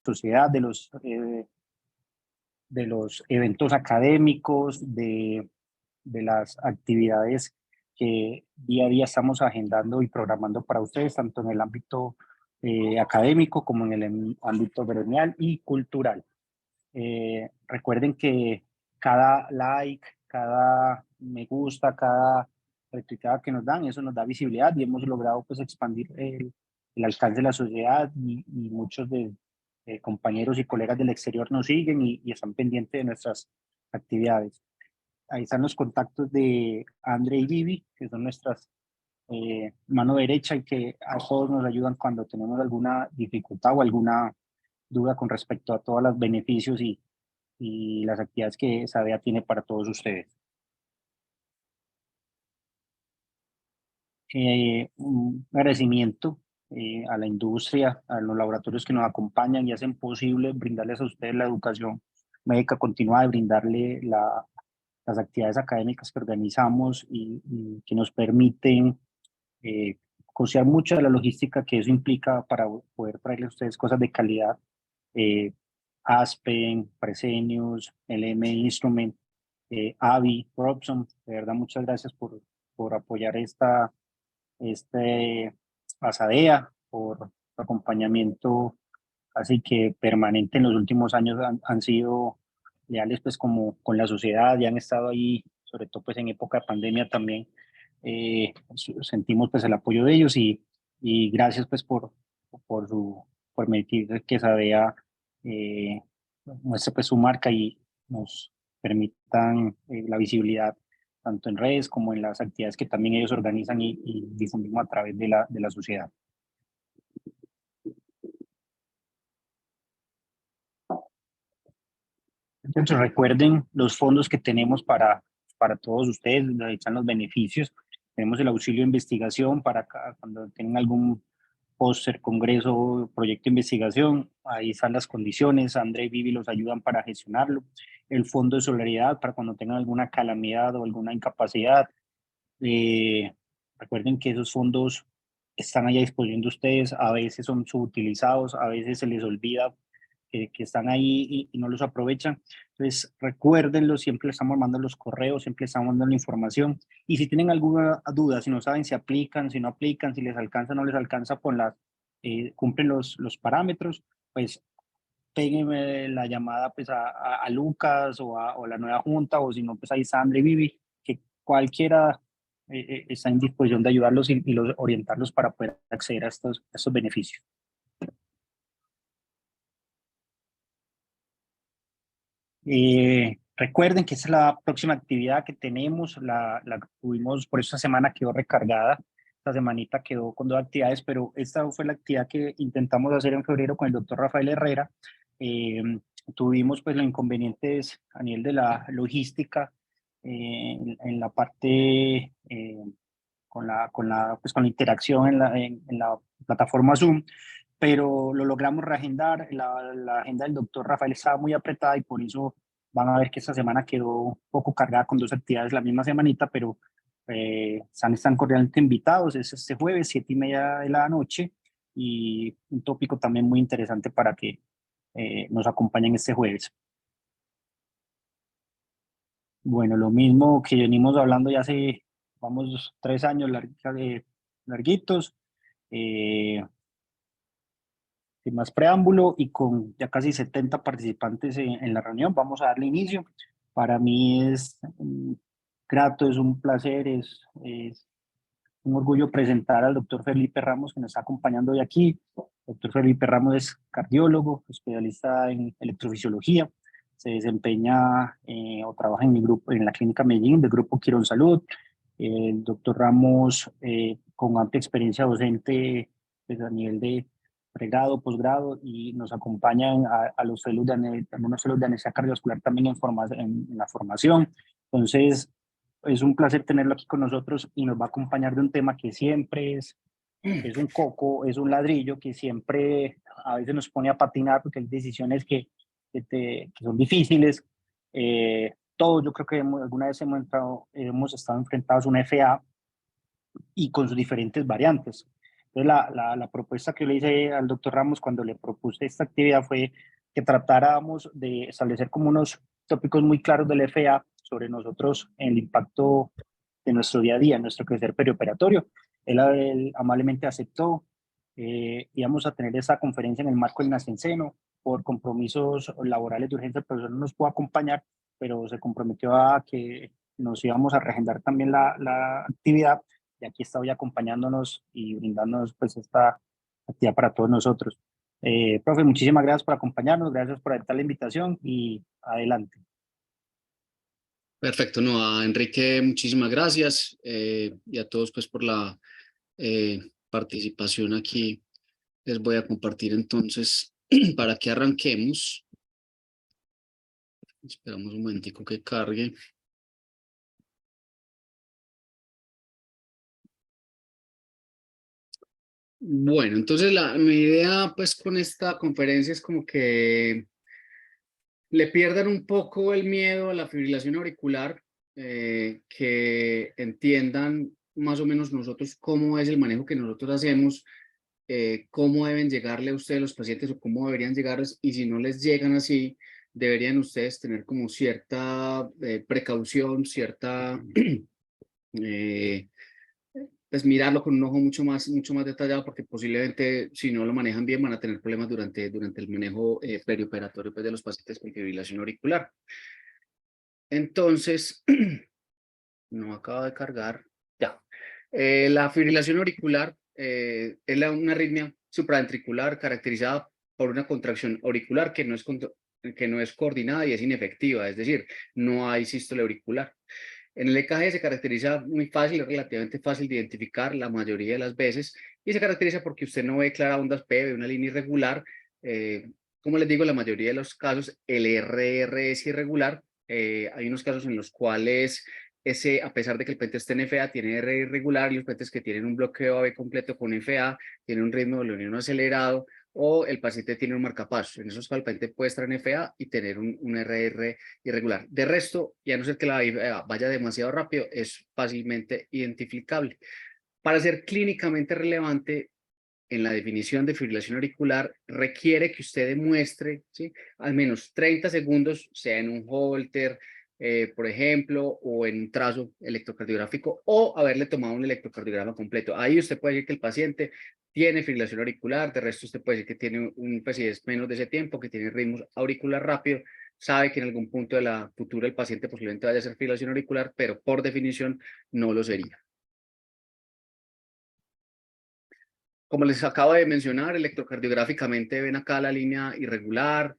sociedad, de los eventos académicos, de las actividades que día a día estamos agendando y programando para ustedes, tanto en el ámbito académico como en el ámbito gremial y cultural. Recuerden que cada like, cada me gusta, cada retuiteada que nos dan, eso nos da visibilidad y hemos logrado pues expandir el alcance de la sociedad y muchos de compañeros y colegas del exterior nos siguen y están pendientes de nuestras actividades. Ahí están los contactos de Andre y Vivi, que son nuestras mano derecha y que a todos nos ayudan cuando tenemos alguna dificultad o alguna duda con respecto a todos los beneficios y las actividades que Sadea tiene para todos ustedes. Un agradecimiento a la industria, a los laboratorios que nos acompañan y hacen posible brindarles a ustedes la educación médica continuada, brindarle las actividades académicas que organizamos y que nos permiten costear mucho de la logística que eso implica para poder traerles a ustedes cosas de calidad. eh, Aspen, Fresenius, LM Instrument, Avi, Robson, de verdad muchas gracias por apoyar Asadea, por su acompañamiento así que permanente en los últimos años han sido leales pues como con la sociedad y han estado ahí, sobre todo pues en época de pandemia también sentimos pues el apoyo de ellos y gracias pues por por permitir que Sadea eh, muestre pues su marca y nos permitan la visibilidad tanto en redes como en las actividades que también ellos organizan y difundimos a través de de la sociedad. Entonces, recuerden los fondos que tenemos para todos ustedes, donde están los beneficios. Tenemos el auxilio de investigación para cuando tengan algún póster, congreso, proyecto de investigación. Ahí están las condiciones. André y Vivi los ayudan para gestionarlo. El fondo de solidaridad para cuando tengan alguna calamidad o alguna incapacidad. Eh, Recuerden que esos fondos están ahí a disposición de ustedes. A veces son subutilizados, a veces se les olvida que están ahí y no los aprovechan. Entonces, recuérdenlo, siempre les estamos mandando los correos, siempre les estamos mandando la información. Y si tienen alguna duda, si no saben si aplican, si no aplican, si les alcanza o no les alcanza, cumplen los parámetros, pues péguenme la llamada pues a Lucas o a la nueva junta, o si no, pues ahí Sandra y Vivi, que cualquiera está en disposición de ayudarlos y orientarlos para poder acceder a estos beneficios. Recuerden que esa es la próxima actividad que tenemos, la tuvimos, por esta semana quedó recargada, esta semanita quedó con 2 actividades, pero esta fue la actividad que intentamos hacer en febrero con el doctor Rafael Herrera. Eh, Tuvimos pues los inconvenientes a nivel de la logística, en la parte pues, con la interacción en la plataforma Zoom, pero lo logramos reagendar. La agenda del doctor Rafael estaba muy apretada y por eso van a ver que esta semana quedó un poco cargada con 2 actividades la misma semanita, pero están cordialmente invitados. Es este jueves, 7:30 de la noche, y un tópico también muy interesante para que nos acompañen este jueves. Bueno, lo mismo que venimos hablando ya hace, vamos, 3 años larguitos. Eh, Sin más preámbulo y con ya casi 70 participantes en la reunión, vamos a darle inicio. Para mí es grato, es un placer, es un orgullo presentar al doctor Felipe Ramos, que nos está acompañando hoy aquí. El doctor Felipe Ramos es cardiólogo, especialista en electrofisiología. Se desempeña o trabaja en mi grupo, en la Clínica Medellín, del Grupo Quirón Salud. El doctor Ramos, con amplia experiencia docente pues, a nivel de pregrado, posgrado, y nos acompañan a los fellows algunos fellows de anestesia cardiovascular también en la formación. Entonces, es un placer tenerlo aquí con nosotros y nos va a acompañar de un tema que siempre es un coco, es un ladrillo que siempre a veces nos pone a patinar porque hay decisiones que son difíciles. Todos yo creo que alguna vez hemos estado enfrentados a una FA y con sus diferentes variantes. Entonces, la propuesta que yo le hice al doctor Ramos cuando le propuse esta actividad fue que tratáramos de establecer como unos tópicos muy claros del FA sobre nosotros, el impacto de nuestro día a día, nuestro crecer perioperatorio. Él amablemente aceptó. Íbamos a tener esa conferencia en el marco del Nacenceno. Por compromisos laborales de urgencia, el profesor no nos pudo acompañar, pero se comprometió a que nos íbamos a reagendar también la actividad, y aquí está hoy acompañándonos y brindándonos pues esta actividad para todos nosotros. Profe, muchísimas gracias por acompañarnos, gracias por aceptar la invitación y adelante. Perfecto, no, a Enrique muchísimas gracias y a todos pues por la participación aquí. Les voy a compartir entonces para que arranquemos. Esperamos un momentico que cargue. Bueno, entonces mi idea pues con esta conferencia es como que le pierdan un poco el miedo a la fibrilación auricular, que entiendan más o menos nosotros cómo es el manejo que nosotros hacemos, cómo deben llegarle a ustedes los pacientes o cómo deberían llegarles, y si no les llegan así, deberían ustedes tener como cierta precaución, cierta pues mirarlo con un ojo mucho más detallado, porque posiblemente si no lo manejan bien van a tener problemas durante el manejo perioperatorio pues, de los pacientes con fibrilación auricular. Entonces, no acaba de cargar, ya. La fibrilación auricular es una arritmia supraventricular caracterizada por una contracción auricular que no es coordinada y es inefectiva, es decir, no hay sístole auricular. En el EKG se caracteriza muy fácil, es relativamente fácil de identificar la mayoría de las veces, y se caracteriza porque usted no ve clara ondas P, ve una línea irregular. Como les digo, en la mayoría de los casos el RR es irregular. Hay unos casos en los cuales a pesar de que el puente esté en FA, tiene R irregular, y los puentes que tienen un bloqueo AB completo con FA, tienen un ritmo de unión acelerado, o el paciente tiene un marcapasos. En esos casos el paciente puede estar en FA y tener un RR irregular. De resto, y a no ser que la IVA vaya demasiado rápido, es fácilmente identificable. Para ser clínicamente relevante en la definición de fibrilación auricular, requiere que usted demuestre, ¿sí?, al menos 30 segundos, sea en un Holter, por ejemplo, o en un trazo electrocardiográfico, o haberle tomado un electrocardiograma completo. Ahí usted puede decir que el paciente tiene fibrilación auricular. De resto usted puede decir que tiene pues si es menos de ese tiempo, que tiene ritmos auricular rápido, sabe que en algún punto de la futura el paciente posiblemente vaya a ser fibrilación auricular, pero por definición no lo sería. Como les acabo de mencionar, electrocardiográficamente ven acá la línea irregular,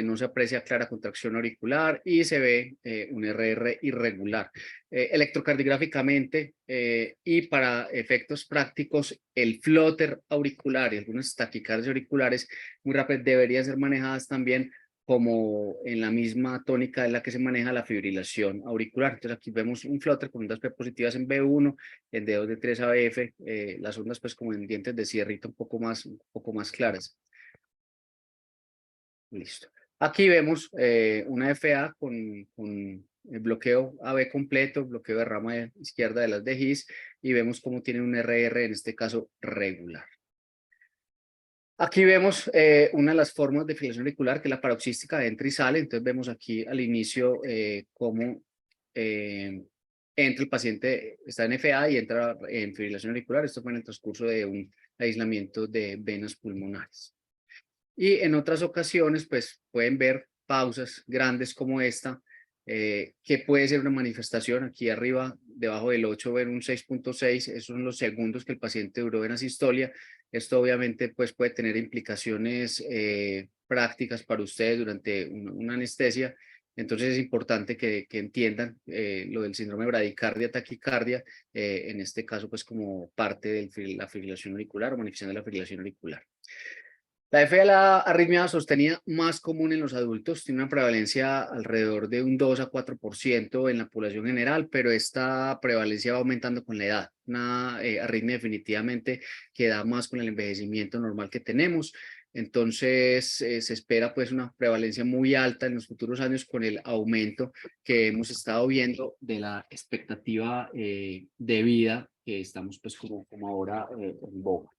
no se aprecia clara contracción auricular y se ve un RR irregular. Electrocardiográficamente y para efectos prácticos, el flóter auricular y algunas taquicardias auriculares muy rápidas deberían ser manejadas también como en la misma tónica en la que se maneja la fibrilación auricular. Entonces aquí vemos un flóter con ondas P positivas en B1, en D2, D3 AF, las ondas pues como en dientes de sierrita un poco más claras. Listo. Aquí vemos una FA con el bloqueo AB completo, bloqueo de rama izquierda de las de His, y vemos cómo tiene un RR, en este caso regular. Aquí vemos una de las formas de fibrilación auricular, que es la paroxística, entra y sale. Entonces vemos aquí al inicio cómo entra el paciente, está en FA y entra en fibrilación auricular. Esto fue en el transcurso de un aislamiento de venas pulmonares. Y en otras ocasiones, pues pueden ver pausas grandes como esta, que puede ser una manifestación. Aquí arriba, debajo del 8, ven un 6.6, esos son los segundos que el paciente duró en asistolia. Esto obviamente pues puede tener implicaciones prácticas para ustedes durante una anestesia. Entonces es importante que entiendan lo del síndrome de bradicardia, taquicardia, en este caso pues como parte de la fibrilación auricular o manifestación de la fibrilación auricular. La FA, la arritmia sostenida más común en los adultos, tiene una prevalencia alrededor de un 2 a 4% en la población general, pero esta prevalencia va aumentando con la edad. Una arritmia definitivamente que da más con el envejecimiento normal que tenemos. Entonces se espera pues una prevalencia muy alta en los futuros años con el aumento que hemos estado viendo de la expectativa de vida que estamos pues como ahora en boga.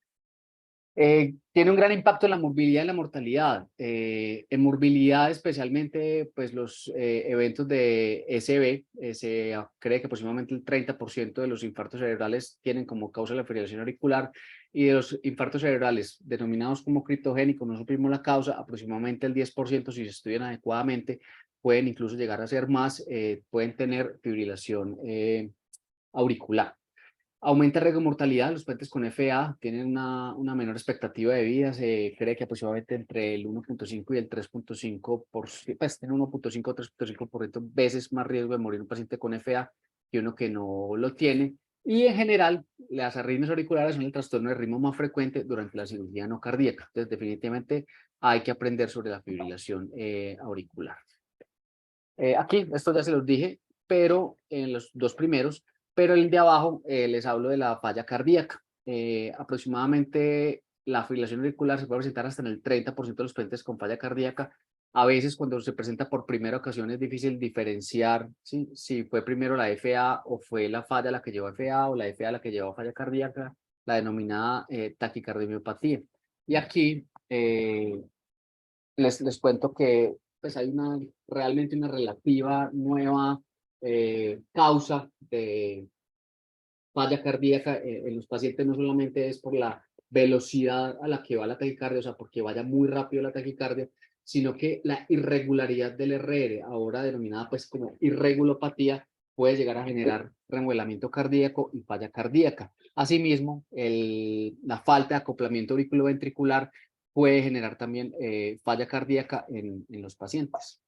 Tiene un gran impacto en la movilidad y la mortalidad. En morbilidad especialmente, pues los eventos de SB, se cree que aproximadamente el 30% de los infartos cerebrales tienen como causa la fibrilación auricular, y de los infartos cerebrales denominados como criptogénicos, no supimos la causa, aproximadamente el 10%, si se estudian adecuadamente, pueden incluso llegar a ser más, pueden tener fibrilación auricular. Aumenta el riesgo de mortalidad. Los pacientes con FA tienen una menor expectativa de vida. Se cree que aproximadamente entre el 1.5 y el 3.5%, pues tiene 1.5 o 3.5% veces más riesgo de morir un paciente con FA que uno que no lo tiene. Y en general, las arritmias auriculares son el trastorno de ritmo más frecuente durante la cirugía no cardíaca. Entonces, definitivamente hay que aprender sobre la fibrilación auricular. Aquí, esto ya se los dije, pero en los dos primeros, pero el de abajo les hablo de la falla cardíaca. Aproximadamente la fibrilación auricular se puede presentar hasta en el 30% de los pacientes con falla cardíaca. A veces cuando se presenta por primera ocasión es difícil diferenciar si fue primero la FA o fue la falla la que llevó a FA o la FA la que llevó a falla cardíaca, la denominada taquicardiomopatía. Y aquí les cuento que pues hay realmente una relativa nueva causa de falla cardíaca en los pacientes. No solamente es por la velocidad a la que va la taquicardia, o sea, porque vaya muy rápido la taquicardia, sino que la irregularidad del RR, ahora denominada pues como irregulopatía, puede llegar a generar remodelamiento cardíaco y falla cardíaca. Asimismo, la falta de acoplamiento auriculoventricular puede generar también falla cardíaca en los pacientes.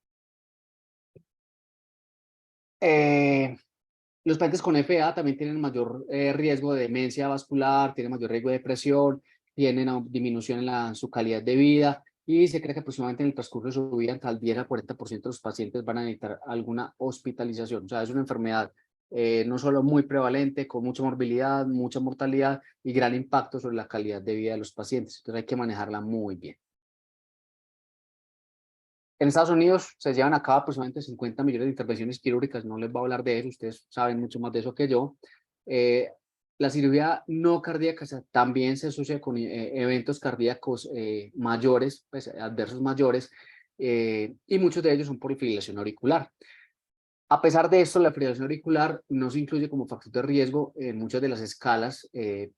Los pacientes con FA también tienen mayor riesgo de demencia vascular, tienen mayor riesgo de depresión, tienen disminución en su calidad de vida, y se cree que aproximadamente en el transcurso de su vida, entre el 10 al 40% de los pacientes van a necesitar alguna hospitalización. O sea, es una enfermedad no solo muy prevalente, con mucha morbilidad, mucha mortalidad y gran impacto sobre la calidad de vida de los pacientes. Entonces hay que manejarla muy bien. En Estados Unidos se llevan a cabo aproximadamente 50 millones de intervenciones quirúrgicas. No les voy a hablar de eso, ustedes saben mucho más de eso que yo. La cirugía no cardíaca también se asocia con eventos cardíacos mayores, pues, adversos mayores, y muchos de ellos son por fibrilación auricular. A pesar de esto, la fibrilación auricular no se incluye como factor de riesgo en muchas de las escalas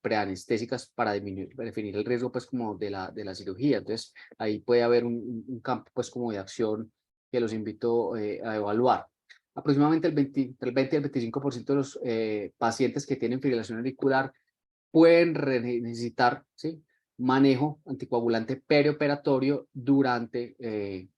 preanestésicas para definir el riesgo pues como de la cirugía. Entonces, ahí puede haber un campo pues como de acción que los invito a evaluar. Aproximadamente entre el 20 y el 25% de los pacientes que tienen fibrilación auricular pueden necesitar, ¿sí?, manejo anticoagulante perioperatorio durante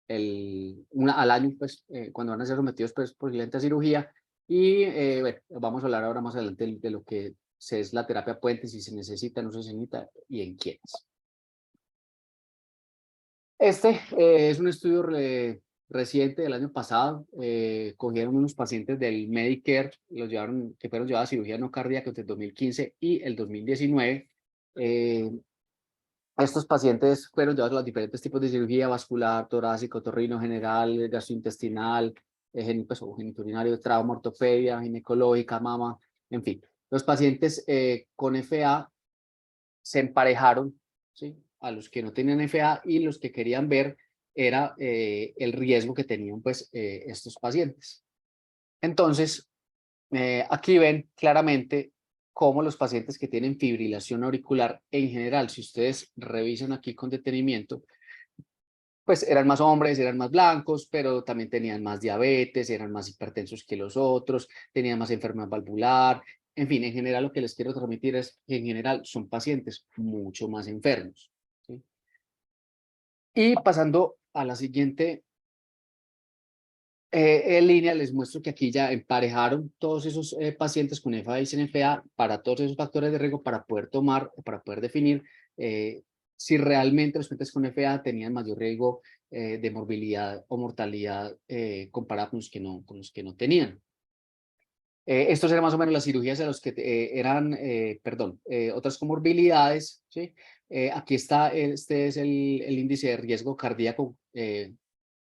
al año, pues, cuando van a ser sometidos pues, posiblemente a cirugía. Y bueno, vamos a hablar ahora más adelante de lo que es la terapia puente, si se necesita, no se necesita y en quiénes. Este es un estudio reciente del año pasado. Cogieron unos pacientes del Medicare, que fueron llevados a cirugía no cardíaca entre el 2015 y el 2019. Estos pacientes fueron llevados a los diferentes tipos de cirugía: vascular, torácica, otorrino, general, gastrointestinal, pues, genitourinario, trauma, ortopedia, ginecológica, mama, en fin. Los pacientes con FA se emparejaron, ¿sí?, a los que no tenían FA, y los que querían ver era el riesgo que tenían pues, estos pacientes. Entonces, aquí ven claramente cómo los pacientes que tienen fibrilación auricular en general, si ustedes revisan aquí con detenimiento, pues eran más hombres, eran más blancos, pero también tenían más diabetes, eran más hipertensos que los otros, tenían más enfermedad valvular. En fin, en general lo que les quiero transmitir es que en general son pacientes mucho más enfermos, ¿sí? Y pasando a la siguiente en línea, les muestro que aquí ya emparejaron todos esos pacientes con FA y sin FA para todos esos factores de riesgo, para poder para poder definir si realmente los pacientes con FA tenían mayor riesgo de morbilidad o mortalidad comparado con los que no tenían. Estos eran más o menos las cirugías de los que eran, otras comorbilidades, ¿sí? Aquí está, este es el índice de riesgo cardíaco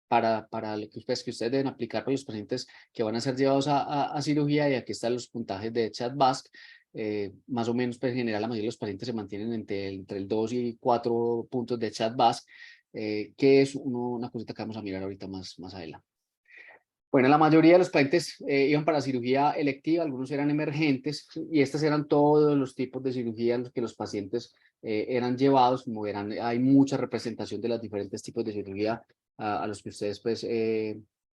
para lo que ustedes deben aplicar para los pacientes que van a ser llevados a cirugía, y aquí están los puntajes de CHA2DS2. más o menos, pues en general, la mayoría de los pacientes se mantienen entre el 2 y 4 puntos de CHA2DS2, que es una cosita que vamos a mirar ahorita más adelante. Bueno, la mayoría de los pacientes iban para cirugía electiva, algunos eran emergentes, y estos eran todos los tipos de cirugía en los que los pacientes eran llevados. Como verán, hay mucha representación de los diferentes tipos de cirugía a los que ustedes pues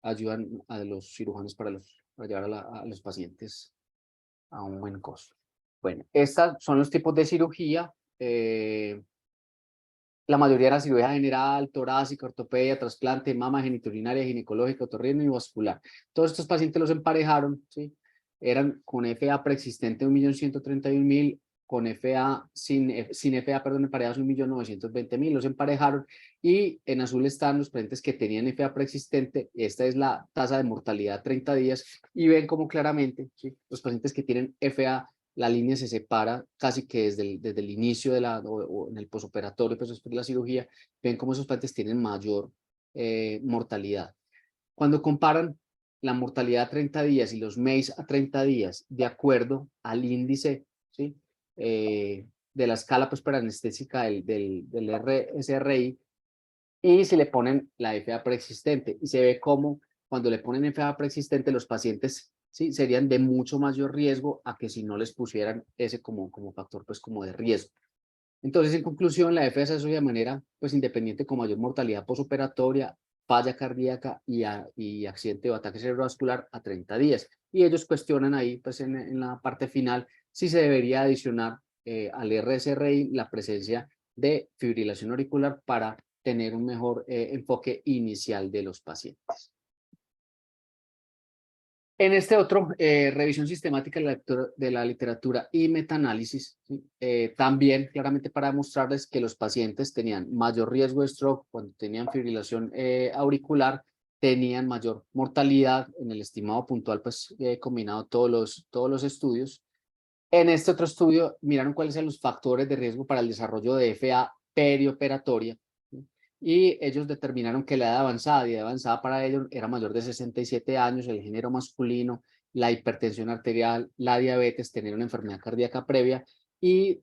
ayudan a los cirujanos para llevar a los pacientes a un buen costo. Bueno, estos son los tipos de cirugía. La mayoría era cirugía general, torácica, ortopedia, trasplante, mama, genitourinaria, ginecológica, otorrino y vascular. Todos estos pacientes los emparejaron, ¿sí? Eran con FA preexistente 1.131.000, con FA sin FA, perdón, emparejados 1.920.000, los emparejaron, y en azul están los pacientes que tenían FA preexistente. Esta es la tasa de mortalidad 30 días, y ven como claramente, ¿sí?, los pacientes que tienen FA, la línea se separa casi que desde el inicio o en el posoperatorio, pues después de la cirugía. Ven cómo esos pacientes tienen mayor mortalidad. Cuando comparan la mortalidad a 30 días y los MACE a 30 días, de acuerdo al índice, ¿sí?, de la escala pues paranestésica del SRI, y si le ponen la FA preexistente, y se ve cómo cuando le ponen FA preexistente los pacientes, ¿sí?, serían de mucho mayor riesgo a que si no les pusieran ese como factor pues como de riesgo. Entonces, en conclusión, la FA se asocia de manera pues independiente con mayor mortalidad posoperatoria, falla cardíaca y accidente o ataque cerebrovascular a 30 días. Y ellos cuestionan ahí pues en la parte final si se debería adicionar al RSRI la presencia de fibrilación auricular para tener un mejor enfoque inicial de los pacientes. En este otro, revisión sistemática de la literatura y metaanálisis, ¿sí?, también claramente para demostrarles que los pacientes tenían mayor riesgo de stroke cuando tenían fibrilación auricular, tenían mayor mortalidad en el estimado puntual, pues combinado todos los estudios. En este otro estudio miraron cuáles eran los factores de riesgo para el desarrollo de FA perioperatoria, ¿sí?, y ellos determinaron que la edad avanzada para ellos era mayor de 67 años, el género masculino, la hipertensión arterial, la diabetes, tener una enfermedad cardíaca previa, y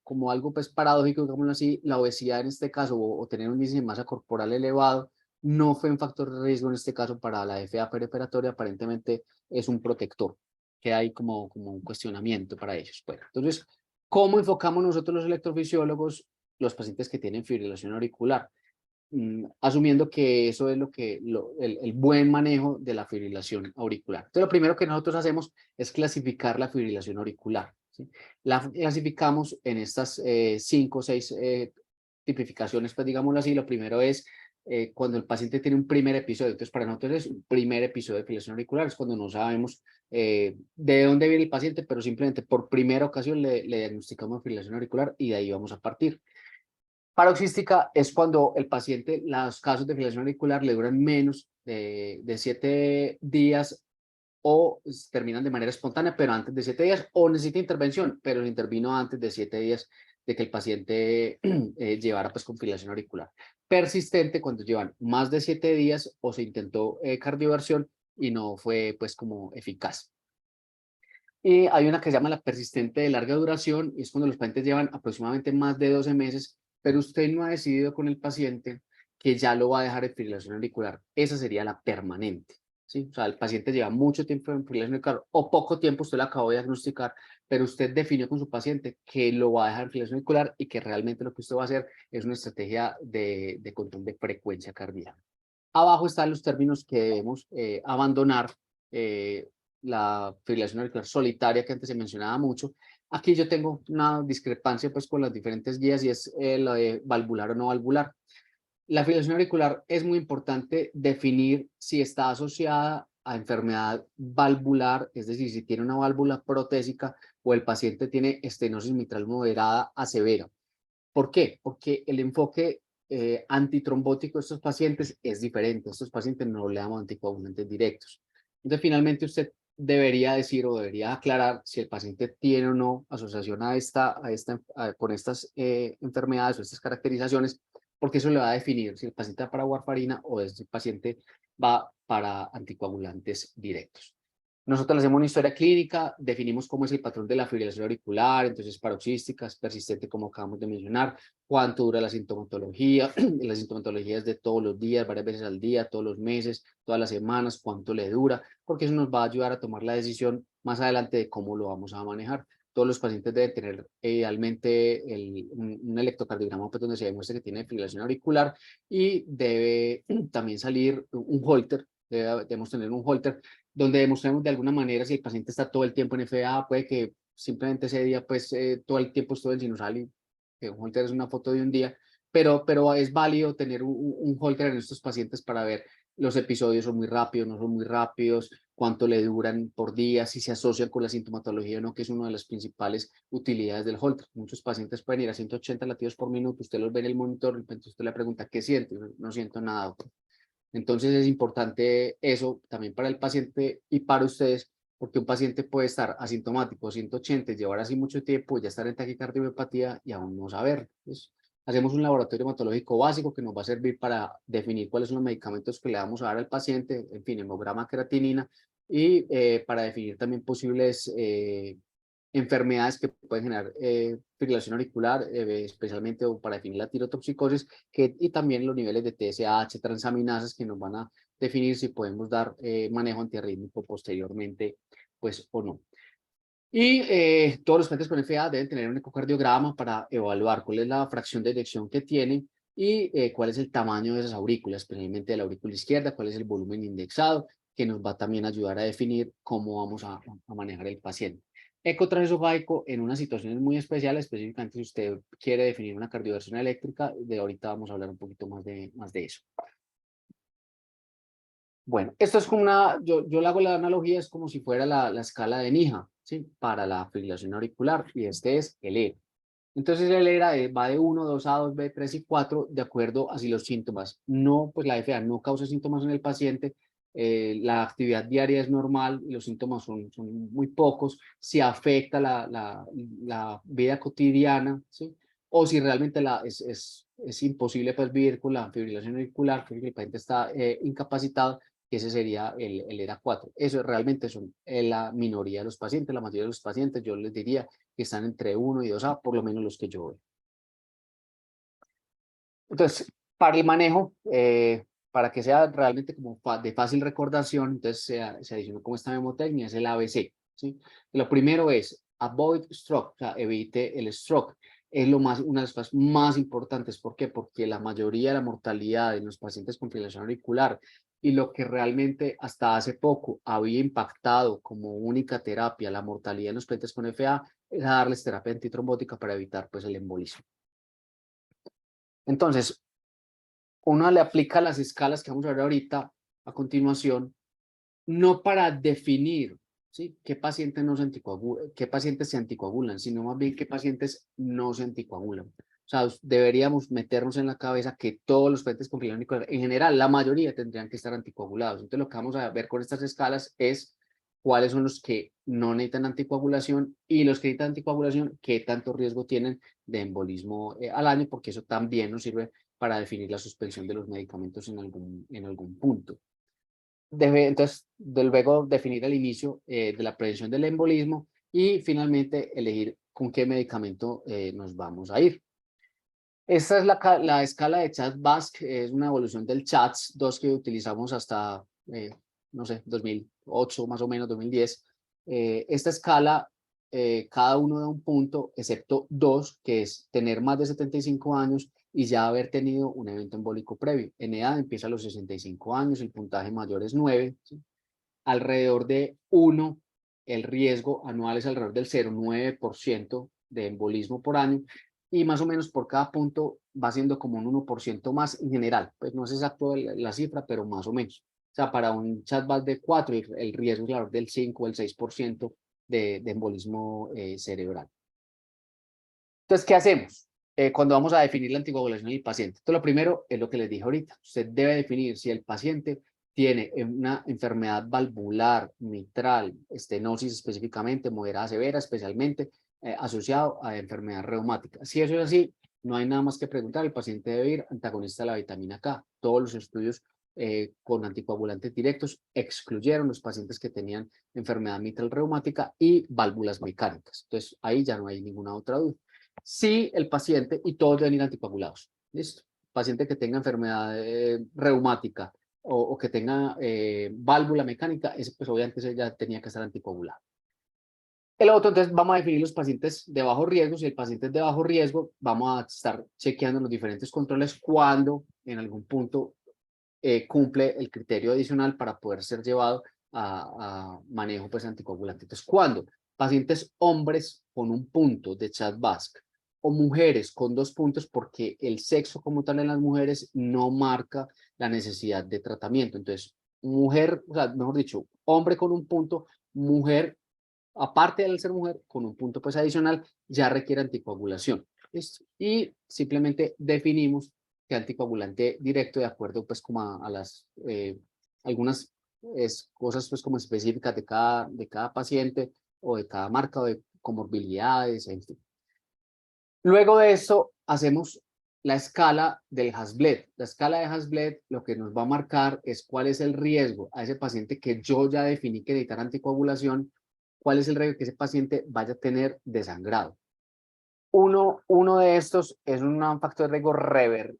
como algo pues paradójico, digámoslo así, la obesidad en este caso, o tener un índice de masa corporal elevado, no fue un factor de riesgo en este caso para la FA perioperatoria. Aparentemente es un protector, que hay como un cuestionamiento para ellos. Bueno, entonces, ¿cómo enfocamos nosotros los electrofisiólogos los pacientes que tienen fibrilación auricular? Asumiendo que eso es el buen manejo de la fibrilación auricular. Entonces, lo primero que nosotros hacemos es clasificar la fibrilación auricular, ¿sí? La clasificamos en estas 5 o 6 tipificaciones, pues digámoslo así. Lo primero es cuando el paciente tiene un primer episodio. Entonces, para nosotros es un primer episodio de fibrilación auricular, es cuando no sabemos de dónde viene el paciente, pero simplemente por primera ocasión le diagnosticamos fibrilación auricular, y de ahí vamos a partir. Paroxística es cuando el paciente, los casos de fibrilación auricular le duran menos de 7 días, o terminan de manera espontánea, pero antes de 7 días, o necesita intervención, pero intervino antes de 7 días de que el paciente llevara pues con fibrilación auricular. Persistente cuando llevan más de 7 días o se intentó cardioversión y no fue pues como eficaz. Y hay una que se llama la persistente de larga duración, y es cuando los pacientes llevan aproximadamente más de 12 meses, pero usted no ha decidido con el paciente que ya lo va a dejar en fibrilación auricular. Esa sería la permanente, ¿sí? O sea, el paciente lleva mucho tiempo en fibrilación auricular, o poco tiempo, usted lo acabó de diagnosticar, pero usted definió con su paciente que lo va a dejar en fibrilación auricular, y que realmente lo que usted va a hacer es una estrategia de control de frecuencia cardíaca. Abajo están los términos que debemos abandonar. La fibrilación auricular solitaria, que antes se mencionaba mucho. Aquí yo tengo una discrepancia pues con las diferentes guías, y es la de valvular o no valvular. La fibrilación auricular es muy importante definir si está asociada a enfermedad valvular, es decir, si tiene una válvula protésica, o el paciente tiene estenosis mitral moderada a severa. ¿Por qué? Porque el enfoque antitrombótico de estos pacientes es diferente. A estos pacientes no le damos anticoagulantes directos. Entonces, finalmente usted debería decir, o debería aclarar, si el paciente tiene o no asociación con estas enfermedades o estas caracterizaciones, porque eso le va a definir si el paciente va para warfarina o si el paciente va para anticoagulantes directos. Nosotros le hacemos una historia clínica, definimos cómo es el patrón de la fibrilación auricular, entonces paroxística, es persistente como acabamos de mencionar, cuánto dura la sintomatología, la sintomatología es de todos los días, varias veces al día, todos los meses, todas las semanas, cuánto le dura, porque eso nos va a ayudar a tomar la decisión más adelante de cómo lo vamos a manejar. Todos los pacientes deben tener idealmente un electrocardiograma pues, donde se demuestre que tiene fibrilación auricular y debe también salir un holter, debemos tener un holter donde demostremos de alguna manera si el paciente está todo el tiempo en FA, puede que simplemente ese día pues todo el tiempo estuvo en sinusal y que un holter es una foto de un día, pero es válido tener un holter en estos pacientes para ver los episodios son muy rápidos, no son muy rápidos, cuánto le duran por día, si se asocian con la sintomatología o no, que es una de las principales utilidades del holter. Muchos pacientes pueden ir a 180 latidos por minuto, usted los ve en el monitor, y usted le pregunta, ¿qué siente? No siento nada, doctor. Entonces es importante eso también para el paciente y para ustedes, porque un paciente puede estar asintomático, 180, llevar así mucho tiempo, ya estar en taquicardiopatía y aún no saber. Entonces, hacemos un laboratorio hematológico básico que nos va a servir para definir cuáles son los medicamentos que le vamos a dar al paciente, en fin, hemograma, creatinina, y para definir también posibles enfermedades que pueden generar fibrilación auricular, especialmente o para definir la tirotoxicosis, y también los niveles de TSH, transaminasas, que nos van a definir si podemos dar manejo antiarrítmico posteriormente, pues o no. Y todos los pacientes con FA deben tener un ecocardiograma para evaluar cuál es la fracción de eyección que tienen y cuál es el tamaño de esas aurículas, especialmente de la aurícula izquierda, cuál es el volumen indexado, que nos va también a ayudar a definir cómo vamos a manejar el paciente. Eco transesofágico en unas situaciones muy especiales, específicamente si usted quiere definir una cardioversión eléctrica, de ahorita vamos a hablar un poquito más de eso. Bueno, esto es como yo le hago la analogía, es como si fuera la escala de NIHA, ¿sí? Para la fibrilación auricular, y este es el ERA. Entonces el ERA va de 1, 2A, 2B, 3 y 4, de acuerdo a si los síntomas no, pues la FA no causa síntomas en el paciente, la actividad diaria es normal y los síntomas son muy pocos, si afecta la vida cotidiana, ¿sí? O si realmente es imposible pues, vivir con la fibrilación auricular, que el paciente está incapacitado, que ese sería el ERA 4. Eso realmente son la minoría de los pacientes, la mayoría de los pacientes, yo les diría que están entre 1 y 2A, por lo menos los que yo veo. Entonces, para el manejo, para que sea realmente como de fácil recordación, entonces se adicionó como esta memotecnia, es el ABC, ¿sí? Lo primero es avoid stroke, o sea, evite el stroke. Es una de las cosas más importantes. ¿Por qué? Porque la mayoría de la mortalidad de los pacientes con fibrilación auricular y lo que realmente hasta hace poco había impactado como única terapia la mortalidad en los pacientes con FA era darles terapia antitrombótica para evitar pues, el embolismo. Entonces, uno le aplica las escalas que vamos a ver ahorita a continuación, no para definir, ¿sí? qué pacientes qué pacientes se anticoagulan, sino más bien qué pacientes no se anticoagulan. O sea, deberíamos meternos en la cabeza que todos los pacientes con fibrilación auricular, en general, la mayoría tendrían que estar anticoagulados. Entonces, lo que vamos a ver con estas escalas es cuáles son los que no necesitan anticoagulación y los que necesitan anticoagulación, qué tanto riesgo tienen de embolismo al año, porque eso también nos sirve para definir la suspensión de los medicamentos en algún punto. Entonces, luego definir el inicio de la prevención del embolismo y finalmente elegir con qué medicamento nos vamos a ir. Esta es la escala de CHATS-VASc, es una evolución del CHATS-2 que utilizamos hasta, no sé, 2008 más o menos, 2010. Esta escala, cada uno da un punto, excepto 2, que es tener más de 75 años y ya haber tenido un evento embólico previo. En edad empieza a los 65 años, el puntaje mayor es 9, ¿sí? Alrededor de 1, el riesgo anual es alrededor del 0,9% de embolismo por año, y más o menos por cada punto va siendo como un 1% más en general. Pues no es exacto la cifra, pero más o menos. O sea, para un CHATS-VASc de 4, el riesgo es alrededor del 5 o el 6% de embolismo cerebral. Entonces, ¿qué hacemos? Cuando vamos a definir la anticoagulación del paciente. Entonces, lo primero es lo que les dije ahorita. Usted debe definir si el paciente tiene una enfermedad valvular, mitral, estenosis específicamente, moderada severa, especialmente asociado a enfermedad reumática. Si eso es así, no hay nada más que preguntar. El paciente debe ir antagonista de la vitamina K. Todos los estudios con anticoagulantes directos, excluyeron los pacientes que tenían enfermedad mitral reumática y válvulas mecánicas. Entonces, ahí ya no hay ninguna otra duda. Si el paciente, y todos deben ir anticoagulados, ¿listo? Paciente que tenga enfermedad reumática o que tenga válvula mecánica, ese, pues obviamente ese ya tenía que estar anticoagulado. El otro, entonces, vamos a definir los pacientes de bajo riesgo. Si el paciente es de bajo riesgo, vamos a estar chequeando los diferentes controles cuando en algún punto cumple el criterio adicional para poder ser llevado a manejo pues, anticoagulante. Entonces, cuando pacientes hombres con un punto de Chad-Vasc o mujeres con 2 puntos, porque el sexo como tal en las mujeres no marca la necesidad de tratamiento. Entonces, mujer, o sea, mejor dicho, hombre con un punto, mujer aparte del ser mujer, con un punto pues adicional, ya requiere anticoagulación. ¿Listo? Y simplemente definimos que anticoagulante directo de acuerdo pues como a las algunas cosas pues como específicas de cada paciente o de cada marca o de comorbilidades, en fin. Luego de eso hacemos la escala del Hasbled. La escala de Hasbled lo que nos va a marcar es cuál es el riesgo a ese paciente que yo ya definí que necesita anticoagulación, cuál es el riesgo que ese paciente vaya a tener de sangrado. Uno de estos es un factor de riesgo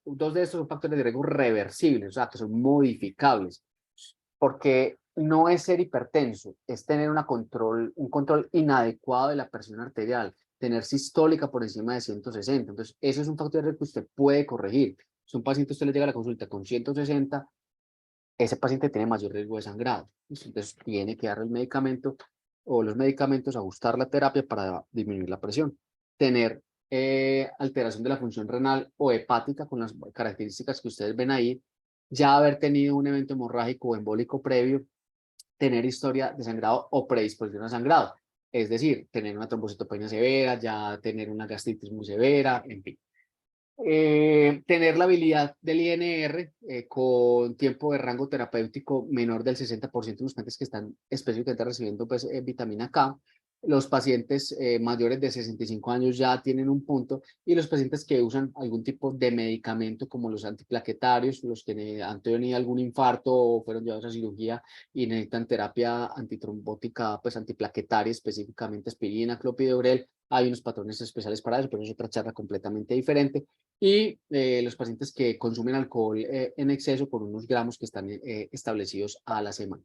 dos de estos son factores de riesgo reversibles, o sea, que son modificables, porque no es ser hipertenso, es tener un control inadecuado de la presión arterial, tener sistólica por encima de 160. Entonces, ese es un factor de riesgo que usted puede corregir. Si un paciente usted le llega a la consulta con 160, ese paciente tiene mayor riesgo de sangrado. Entonces, tiene que darle el medicamento o los medicamentos, ajustar la terapia para disminuir la presión. Tener alteración de la función renal o hepática con las características que ustedes ven ahí, ya haber tenido un evento hemorrágico o embólico previo, tener historia de sangrado o predisposición a sangrado. Es decir, tener una trombocitopenia severa, ya tener una gastritis muy severa, en fin. Tener la habilidad del INR con tiempo de rango terapéutico menor del 60% de los pacientes que están específicamente recibiendo pues, vitamina K. Los pacientes mayores de 65 años ya tienen un punto y los pacientes que usan algún tipo de medicamento como los antiplaquetarios, los que han tenido algún infarto o fueron llevados a cirugía y necesitan terapia antitrombótica, pues antiplaquetaria, específicamente aspirina, clopidogrel. Hay unos patrones especiales para eso, pero es otra charla completamente diferente. Y los pacientes que consumen alcohol en exceso por unos gramos que están establecidos a la semana.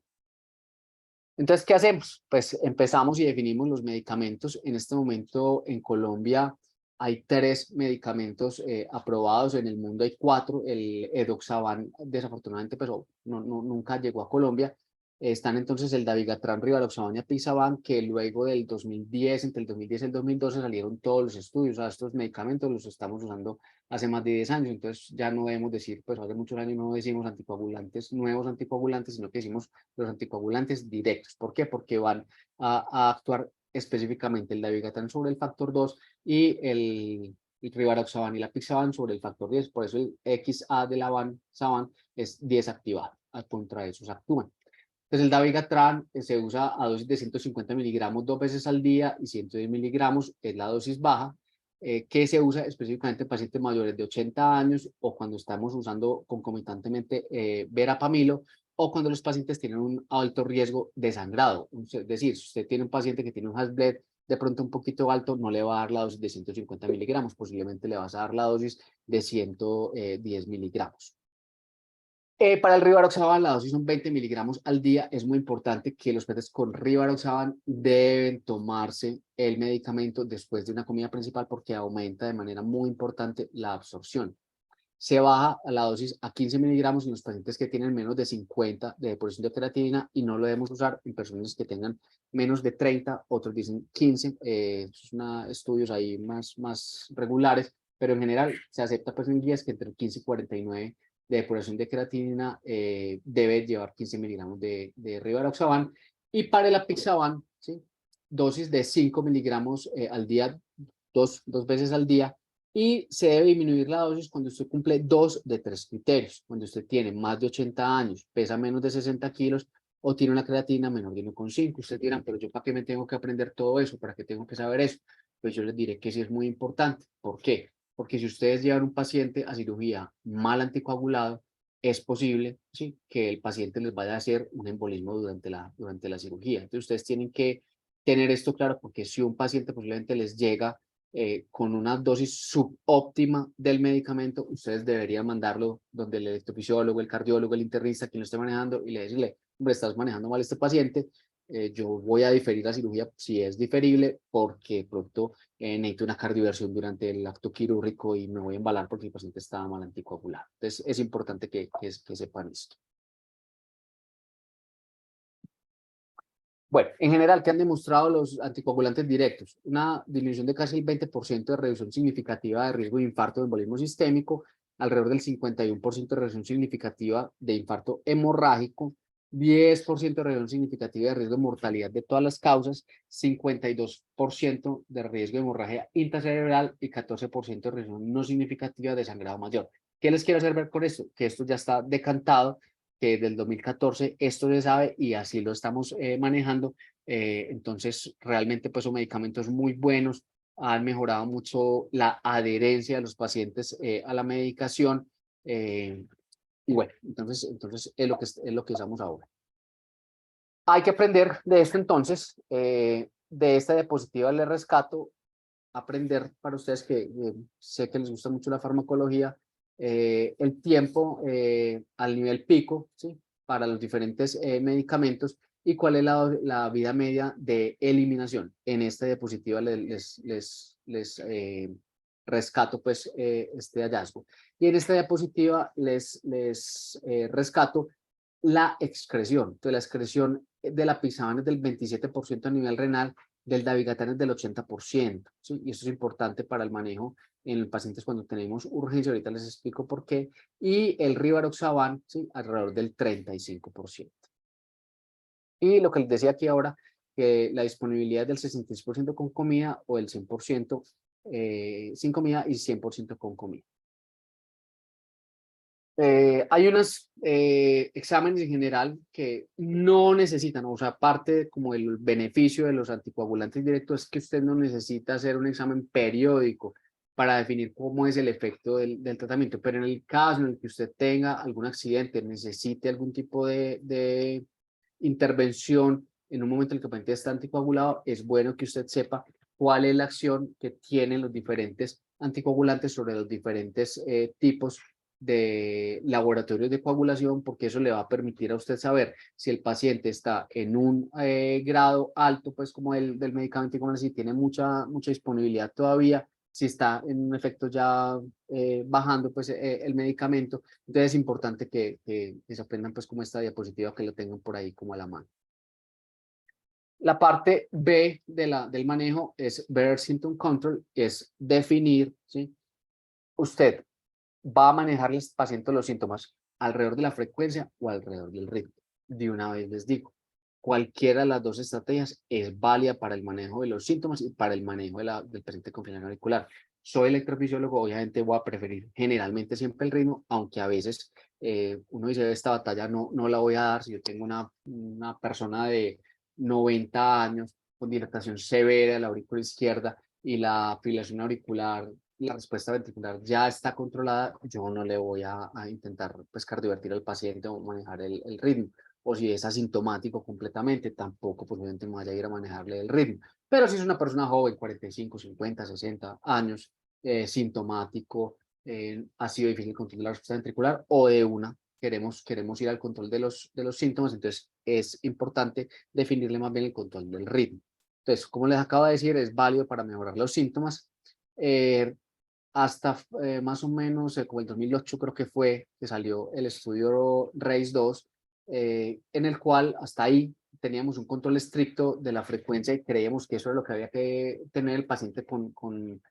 Entonces, ¿qué hacemos? Pues empezamos y definimos los medicamentos. En este momento en Colombia hay 3 medicamentos aprobados, en el mundo hay 4. El Edoxaban desafortunadamente pues, nunca llegó a Colombia. Están entonces el Dabigatran, Rivaroxaban y Apixaban, que luego del 2010, entre el 2010 y el 2012 salieron todos los estudios. O sea, estos medicamentos los estamos usando hace más de 10 años, entonces ya no debemos decir, pues hace muchos años no decimos anticoagulantes, nuevos anticoagulantes, sino que decimos los anticoagulantes directos. ¿Por qué? Porque van a actuar específicamente el Dabigatran sobre el factor 2 y el Rivaroxaban y la Apixaban sobre el factor 10. Por eso el XA de la Saban es desactivado, contra esos actúan. Entonces el Dabigatran se usa a dosis de 150 miligramos 2 veces al día y 110 miligramos es la dosis baja, que se usa específicamente en pacientes mayores de 80 años o cuando estamos usando concomitantemente verapamilo o cuando los pacientes tienen un alto riesgo de sangrado. Es decir, si usted tiene un paciente que tiene un Hasbled de pronto un poquito alto, no le va a dar la dosis de 150 miligramos, posiblemente le vas a dar la dosis de 110 miligramos. Para el Rivaroxaban, la dosis son 20 miligramos al día. Es muy importante que los pacientes con Rivaroxaban deben tomarse el medicamento después de una comida principal porque aumenta de manera muy importante la absorción. Se baja la dosis a 15 miligramos en los pacientes que tienen menos de 50 de deposición de creatinina y no lo debemos usar en personas que tengan menos de 30, otros dicen 15. Son estudios ahí más regulares, pero en general se acepta pues en guías que entre 15 y 49 de depuración de creatinina debe llevar 15 miligramos de Rivaroxaban. Y para el Apixaban, ¿sí? Dosis de 5 miligramos al día, dos veces al día. Y se debe disminuir la dosis cuando usted cumple 2 de 3 criterios. Cuando usted tiene más de 80 años, pesa menos de 60 kilos o tiene una creatina menor de 1,5. Usted dirá, pero yo para qué me tengo que aprender todo eso, para qué tengo que saber eso. Pues yo les diré que sí es muy importante. ¿Por qué? Porque si ustedes llevan un paciente a cirugía mal anticoagulado, es posible, ¿sí?, que el paciente les vaya a hacer un embolismo durante la cirugía. Entonces ustedes tienen que tener esto claro, porque si un paciente posiblemente les llega con una dosis subóptima del medicamento, ustedes deberían mandarlo donde el electrofisiólogo, el cardiólogo, el internista, quien lo esté manejando, y le decirle, hombre, estás manejando mal este paciente, yo voy a diferir la cirugía si es diferible, porque pronto necesito una cardioversión durante el acto quirúrgico y me voy a embalar porque el paciente estaba mal anticoagulado. Entonces es importante que sepan esto. Bueno, en general, ¿qué han demostrado los anticoagulantes directos? Una disminución de casi el 20% de reducción significativa de riesgo de infarto de embolismo sistémico, alrededor del 51% de reducción significativa de infarto hemorrágico, 10% de reducción significativa de riesgo de mortalidad de todas las causas, 52% de riesgo de hemorragia intracerebral y 14% de reducción no significativa de sangrado mayor. ¿Qué les quiero hacer ver con esto? Que esto ya está decantado, que desde el 2014 esto se sabe y así lo estamos manejando. Entonces, realmente pues son medicamentos muy buenos, han mejorado mucho la adherencia de los pacientes a la medicación. Y bueno, entonces es lo que usamos ahora. Hay que aprender de esto entonces, de esta diapositiva les rescato, aprender para ustedes que sé que les gusta mucho la farmacología, el tiempo al nivel pico, ¿sí?, para los diferentes medicamentos y cuál es la vida media de eliminación. En esta diapositiva les rescato pues este hallazgo. Y en esta diapositiva les rescato la excreción. Entonces, la excreción de la apixaban es del 27% a nivel renal, del dabigatran es del 80%, ¿sí? Y eso es importante para el manejo en pacientes cuando tenemos urgencia, ahorita les explico por qué, y el rivaroxaban, ¿sí?, alrededor del 35%. Y lo que les decía aquí ahora, que la disponibilidad es del 66% con comida o el 100% sin comida y 100% con comida. Hay unos exámenes en general que no necesitan, o sea, parte como el beneficio de los anticoagulantes directos es que usted no necesita hacer un examen periódico para definir cómo es el efecto del tratamiento, pero en el caso en el que usted tenga algún accidente, necesite algún tipo de intervención en un momento en el que el paciente está anticoagulado, es bueno que usted sepa cuál es la acción que tienen los diferentes anticoagulantes sobre los diferentes tipos de laboratorios de coagulación, porque eso le va a permitir a usted saber si el paciente está en un grado alto, pues como del medicamento, como si tiene mucha disponibilidad todavía, si está en un efecto ya bajando pues el medicamento. Entonces es importante que se aprendan pues como esta diapositiva, que lo tengan por ahí como a la mano. La parte B del manejo es Better Symptom Control, que es definir, ¿sí?, usted va a manejar al paciente los síntomas alrededor de la frecuencia o alrededor del ritmo. De una vez les digo, cualquiera de las dos estrategias es válida para el manejo de los síntomas y para el manejo del paciente con fibrilación auricular. Soy electrofisiólogo, obviamente voy a preferir generalmente siempre el ritmo, aunque a veces uno dice, esta batalla no la voy a dar si yo tengo una persona de 90 años con dilatación severa de la aurícula izquierda y la fibrilación auricular, la respuesta ventricular ya está controlada, yo no le voy a intentar pues cardiovertir al paciente o manejar el ritmo. O si es asintomático completamente, tampoco pues obviamente me vaya a ir a manejarle el ritmo. Pero si es una persona joven, 45, 50, 60 años, sintomático, ha sido difícil controlar la respuesta ventricular o de una queremos ir al control de los síntomas, entonces es importante definirle más bien el control del ritmo. Entonces, como les acabo de decir, es válido para mejorar los síntomas. Hasta más o menos como el 2008 creo que fue que salió el estudio RAISE-2, en el cual hasta ahí teníamos un control estricto de la frecuencia y creíamos que eso era lo que había que tener el paciente con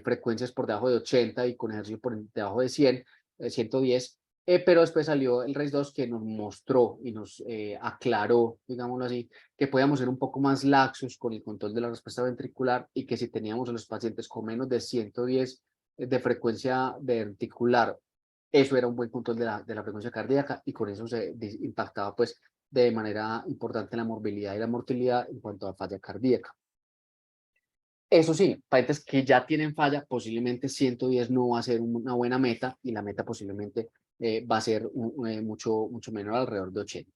frecuencias por debajo de 80 y con ejercicio por debajo de 100, 110, pero después salió el RAISE-2 que nos mostró y nos aclaró, digámoslo así, que podíamos ser un poco más laxos con el control de la respuesta ventricular y que si teníamos a los pacientes con menos de 110 de frecuencia ventricular, eso era un buen control de la frecuencia cardíaca y con eso se impactaba pues de manera importante la morbilidad y la mortalidad en cuanto a falla cardíaca. Eso sí, pacientes que ya tienen falla, posiblemente 110 no va a ser una buena meta y la meta posiblemente va a ser mucho menor, alrededor de 80.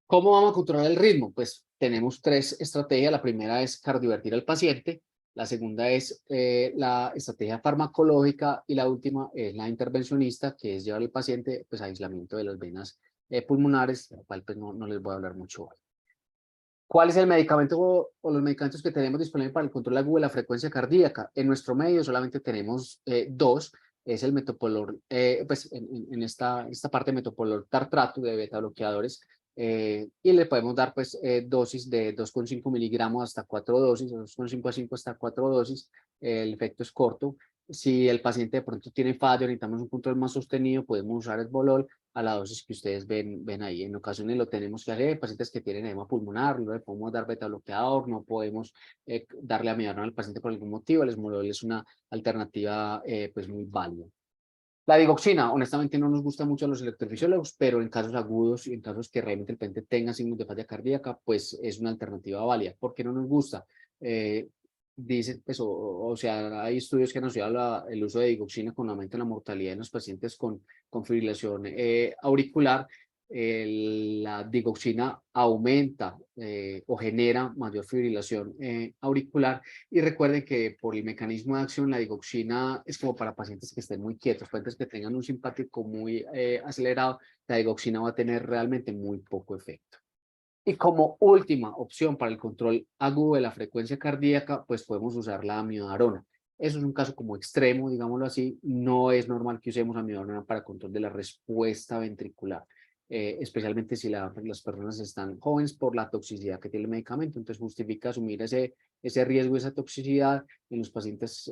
¿Cómo vamos a controlar el ritmo? Pues tenemos tres estrategias. La primera es cardiovertir al paciente, la segunda es la estrategia farmacológica y la última es la intervencionista, que es llevar al paciente pues, a aislamiento de las venas pulmonares, de lo cual pues, no les voy a hablar mucho hoy. ¿Cuál es el medicamento o los medicamentos que tenemos disponibles para el control agudo de la frecuencia cardíaca? En nuestro medio solamente tenemos dos, es el metoprolol, pues en esta parte metoprolol tartrato de beta bloqueadores, y le podemos dar pues dosis de 2,5 miligramos hasta 4 dosis, 2,5 a 5 hasta 4 dosis, el efecto es corto. Si el paciente de pronto tiene fallo, necesitamos un control más sostenido, podemos usar esbolol a la dosis que ustedes ven ahí. En ocasiones lo tenemos que hacer, pacientes que tienen edema pulmonar, no le podemos dar beta bloqueador, no podemos darle amiodarona al paciente por algún motivo, el esmolol es una alternativa pues muy válida. La digoxina, honestamente no nos gusta mucho a los electrofisiólogos, pero en casos agudos y en casos que realmente el paciente tenga signos de falla cardíaca, pues es una alternativa válida. ¿Por qué no nos gusta? Dice, pues, o sea, hay estudios que han asociado el uso de digoxina con aumento en la mortalidad en los pacientes con fibrilación auricular. La digoxina aumenta o genera mayor fibrilación auricular, y recuerden que por el mecanismo de acción la digoxina es como para pacientes que estén muy quietos, pacientes que tengan un simpático muy acelerado, la digoxina va a tener realmente muy poco efecto. Y como última opción para el control agudo de la frecuencia cardíaca, pues podemos usar la amiodarona. Eso es un caso como extremo, digámoslo así. No es normal que usemos amiodarona para control de la respuesta ventricular, especialmente si las personas están jóvenes por la toxicidad que tiene el medicamento. Entonces justifica asumir ese riesgo, esa toxicidad en los pacientes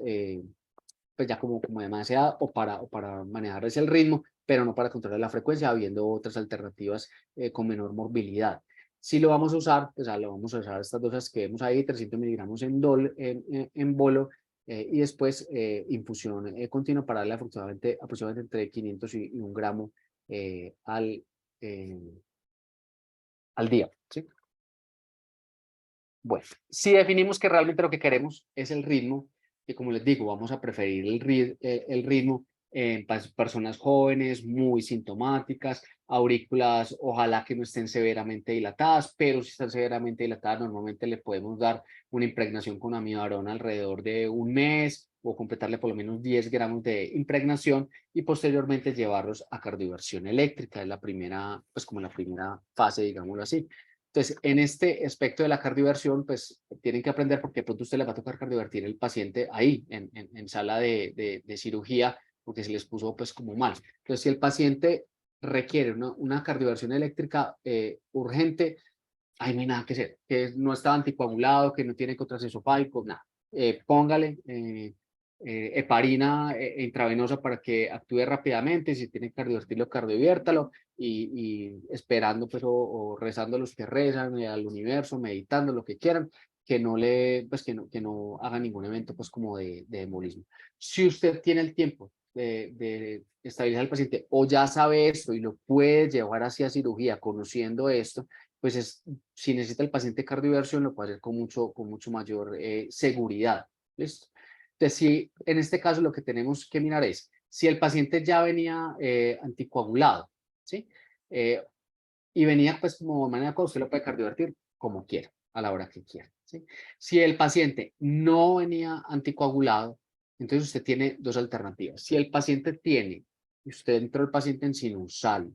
pues ya como demasiado o para manejar ese el ritmo, pero no para controlar la frecuencia, habiendo otras alternativas con menor morbilidad. Si lo vamos a usar, pues lo vamos a usar estas dosis que vemos ahí, 300 miligramos en bolo, y después infusión continua para darle aproximadamente entre 500 y 1 gramo al día, ¿sí? Bueno, si definimos que realmente lo que queremos es el ritmo, que como les digo, vamos a preferir el ritmo en personas jóvenes, muy sintomáticas, aurículas, ojalá que no estén severamente dilatadas, pero si están severamente dilatadas, normalmente le podemos dar una impregnación con amiodarona alrededor de un mes o completarle por lo menos 10 gramos de impregnación y posteriormente llevarlos a cardioversión eléctrica, es la primera, pues como la primera fase, digámoslo así. Entonces, en este aspecto de la cardioversión, pues tienen que aprender porque de pronto usted le va a tocar cardiovertir el paciente ahí, en sala de cirugía, porque se les puso pues como mal. Entonces, si el paciente requiere una cardioversión eléctrica urgente, ahí no hay nada que hacer, que no está anticoagulado, que no tiene contraste esofágico, nada. Póngale heparina intravenosa para que actúe rápidamente, si tiene cardiovertirlo, cardioviértalo, y esperando pues o rezando a los que rezan, al universo, meditando, lo que quieran, que no pues que no haga ningún evento pues como de embolismo. Si usted tiene el tiempo de estabilizar al paciente o ya sabe esto y lo puede llevar hacia cirugía conociendo esto, pues si necesita el paciente cardioversión lo puede hacer con mucho mayor seguridad. ¿Listo? Entonces, si en este caso lo que tenemos que mirar es si el paciente ya venía anticoagulado, ¿sí? Y venía pues como de manera, usted lo puede cardiovertir como quiera, a la hora que quiera, ¿sí? Si el paciente no venía anticoagulado, entonces usted tiene dos alternativas. Si el paciente tiene, usted entró el paciente en sinusal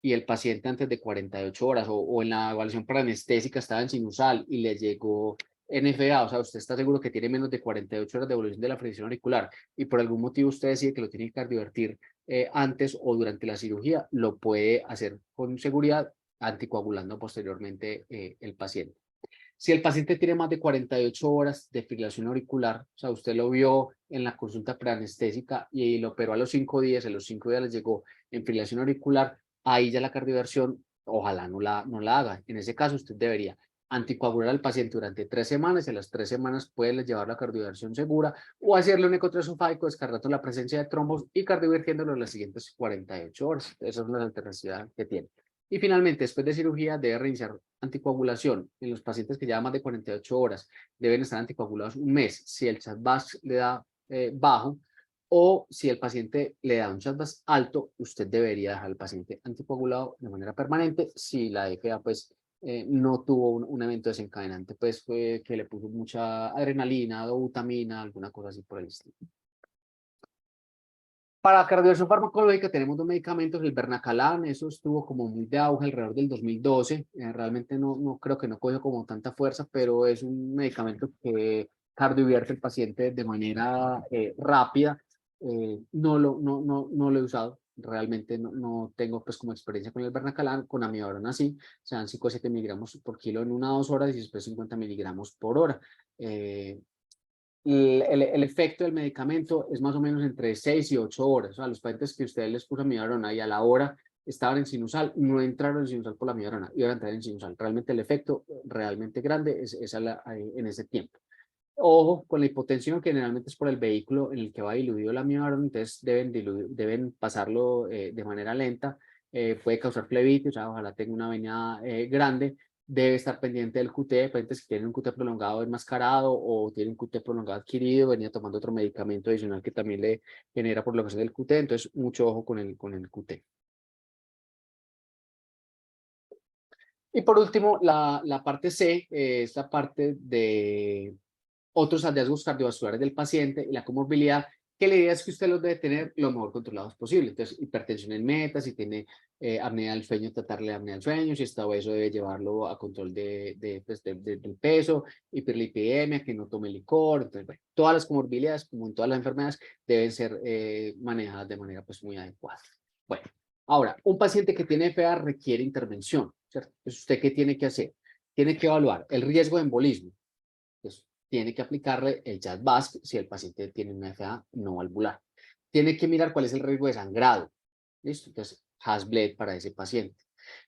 y el paciente antes de 48 horas o en la evaluación paranestésica estaba en sinusal y le llegó NFA, o sea, usted está seguro que tiene menos de 48 horas de evolución de la fricción auricular y por algún motivo usted decide que lo tiene que cardiovertir antes o durante la cirugía, lo puede hacer con seguridad anticoagulando posteriormente el paciente. Si el paciente tiene más de 48 horas de fibrilación auricular, o sea, usted lo vio en la consulta preanestésica y lo operó a los 5 días, a los 5 días les llegó en fibrilación auricular, ahí ya la cardioversión, ojalá no la haga. En ese caso, usted debería anticoagular al paciente durante 3 semanas, y a las 3 semanas puede llevar la cardioversión segura o hacerle un ecotroesofágico descargando la presencia de trombos y cardiovirtiéndolo en las siguientes 48 horas. Esas son las alternativas que tiene. Y finalmente, después de cirugía, debe reiniciar anticoagulación. En los pacientes que llevan más de 48 horas, deben estar anticoagulados un mes. Si el chat-VAX le da bajo, o si el paciente le da un CHA+DS alto, usted debería dejar al paciente anticoagulado de manera permanente si la FA pues no tuvo un evento desencadenante, pues fue que le puso mucha adrenalina, dobutamina, alguna cosa así por el estilo. Para cardiovasión farmacológica tenemos dos medicamentos, el Bernacalan, eso estuvo como muy de auge alrededor del 2012, realmente no creo que no cogió como tanta fuerza, pero es un medicamento que cardiovierte al paciente de manera rápida. No lo he usado, realmente no tengo pues como experiencia con el Bernacalan. Con amiodarona sí, se dan 5 a 7 miligramos por kilo en 1 a 2 horas y después 50 miligramos por hora. El efecto del medicamento es más o menos entre 6 y 8 horas. O sea, los pacientes que ustedes les puso amiodarona y a la hora estaban en sinusal, no entraron en sinusal por la amiodarona, iban a entrar en sinusal. Realmente el efecto realmente grande es en ese tiempo. Ojo con la hipotensión, que generalmente es por el vehículo en el que va diluido la amiodarona, entonces deben pasarlo de manera lenta. Puede causar flebitis, o sea, ojalá tenga una vena grande. Debe estar pendiente del QT, pacientes que tienen un QT prolongado enmascarado o tienen un QT prolongado adquirido, venía tomando otro medicamento adicional que también le genera prolongación del QT, entonces mucho ojo con el QT. Y por último, la parte C es la parte de otros hallazgos cardiovasculares del paciente y la comorbilidad, que la idea es que usted los debe tener lo mejor controlados posible. Entonces, hipertensión en meta, si tiene apnea del sueño, tratarle apnea del sueño, si está obeso, debe llevarlo a control del peso, hiperlipidemia, que no tome licor. Entonces, bueno, todas las comorbilidades, como en todas las enfermedades, deben ser manejadas de manera pues muy adecuada. Bueno, ahora, un paciente que tiene FA requiere intervención, ¿cierto? Entonces, ¿usted qué tiene que hacer? Tiene que evaluar el riesgo de embolismo. Entonces, tiene que aplicarle el CHA+DS si el paciente tiene una FA no valvular. Tiene que mirar cuál es el riesgo de sangrado. ¿Listo? Entonces, Has-Bled para ese paciente.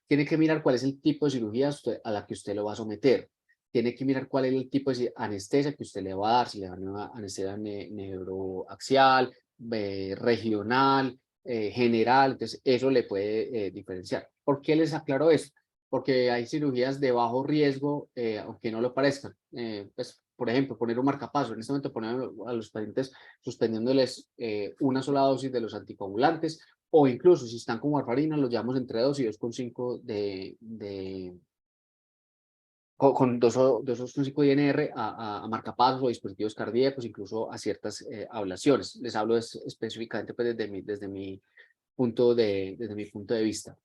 Tiene que mirar cuál es el tipo de cirugía a la que usted lo va a someter. Tiene que mirar cuál es el tipo de anestesia que usted le va a dar, si le va a dar una anestesia neuroaxial, regional, general. Entonces, eso le puede diferenciar. ¿Por qué les aclaro esto? Porque hay cirugías de bajo riesgo, aunque no lo parezcan. Pues, por ejemplo, poner un marcapaso. En este momento poner a los pacientes suspendiéndoles una sola dosis de los anticoagulantes, o incluso si están con warfarina, los llevamos entre 2 y 2,5 con 2,5 de INR a marcapasos o dispositivos cardíacos, incluso a ciertas ablaciones. Les hablo específicamente pues, desde mi punto de vista.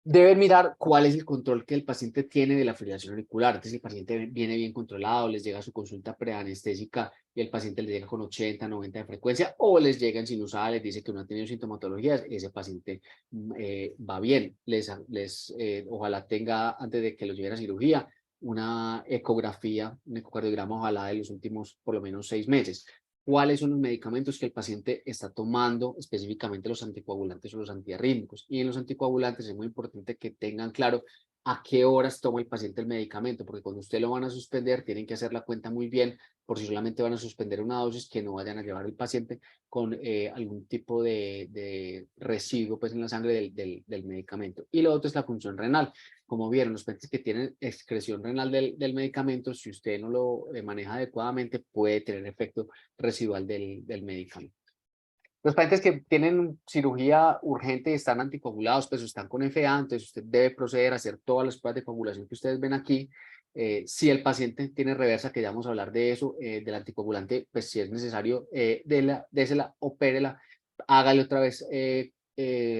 Deben mirar cuál es el control que el paciente tiene de la fibrilación auricular. Entonces, si el paciente viene bien controlado, les llega su consulta preanestésica y el paciente les llega con 80, 90 de frecuencia, o les llega en sinusal, les dice que no ha tenido sintomatologías, ese paciente va bien. Ojalá tenga, antes de que lo lleven a cirugía, una ecografía, un ecocardiograma, ojalá de los últimos por lo menos 6 meses. ¿Cuáles son los medicamentos que el paciente está tomando, específicamente los anticoagulantes o los antiarrítmicos? Y en los anticoagulantes es muy importante que tengan claro a qué horas toma el paciente el medicamento, porque cuando usted lo van a suspender, tienen que hacer la cuenta muy bien, por si solamente van a suspender una dosis, que no vayan a llevar al paciente con algún tipo de residuo pues, en la sangre del medicamento. Y lo otro es la función renal. Como vieron, los pacientes que tienen excreción renal del medicamento, si usted no lo maneja adecuadamente, puede tener efecto residual del medicamento. Los pacientes que tienen cirugía urgente y están anticoagulados, pues están con FA, entonces usted debe proceder a hacer todas las pruebas de coagulación que ustedes ven aquí. Si el paciente tiene reversa, que ya vamos a hablar de eso, del anticoagulante, pues si es necesario, désela, opérela, hágale otra vez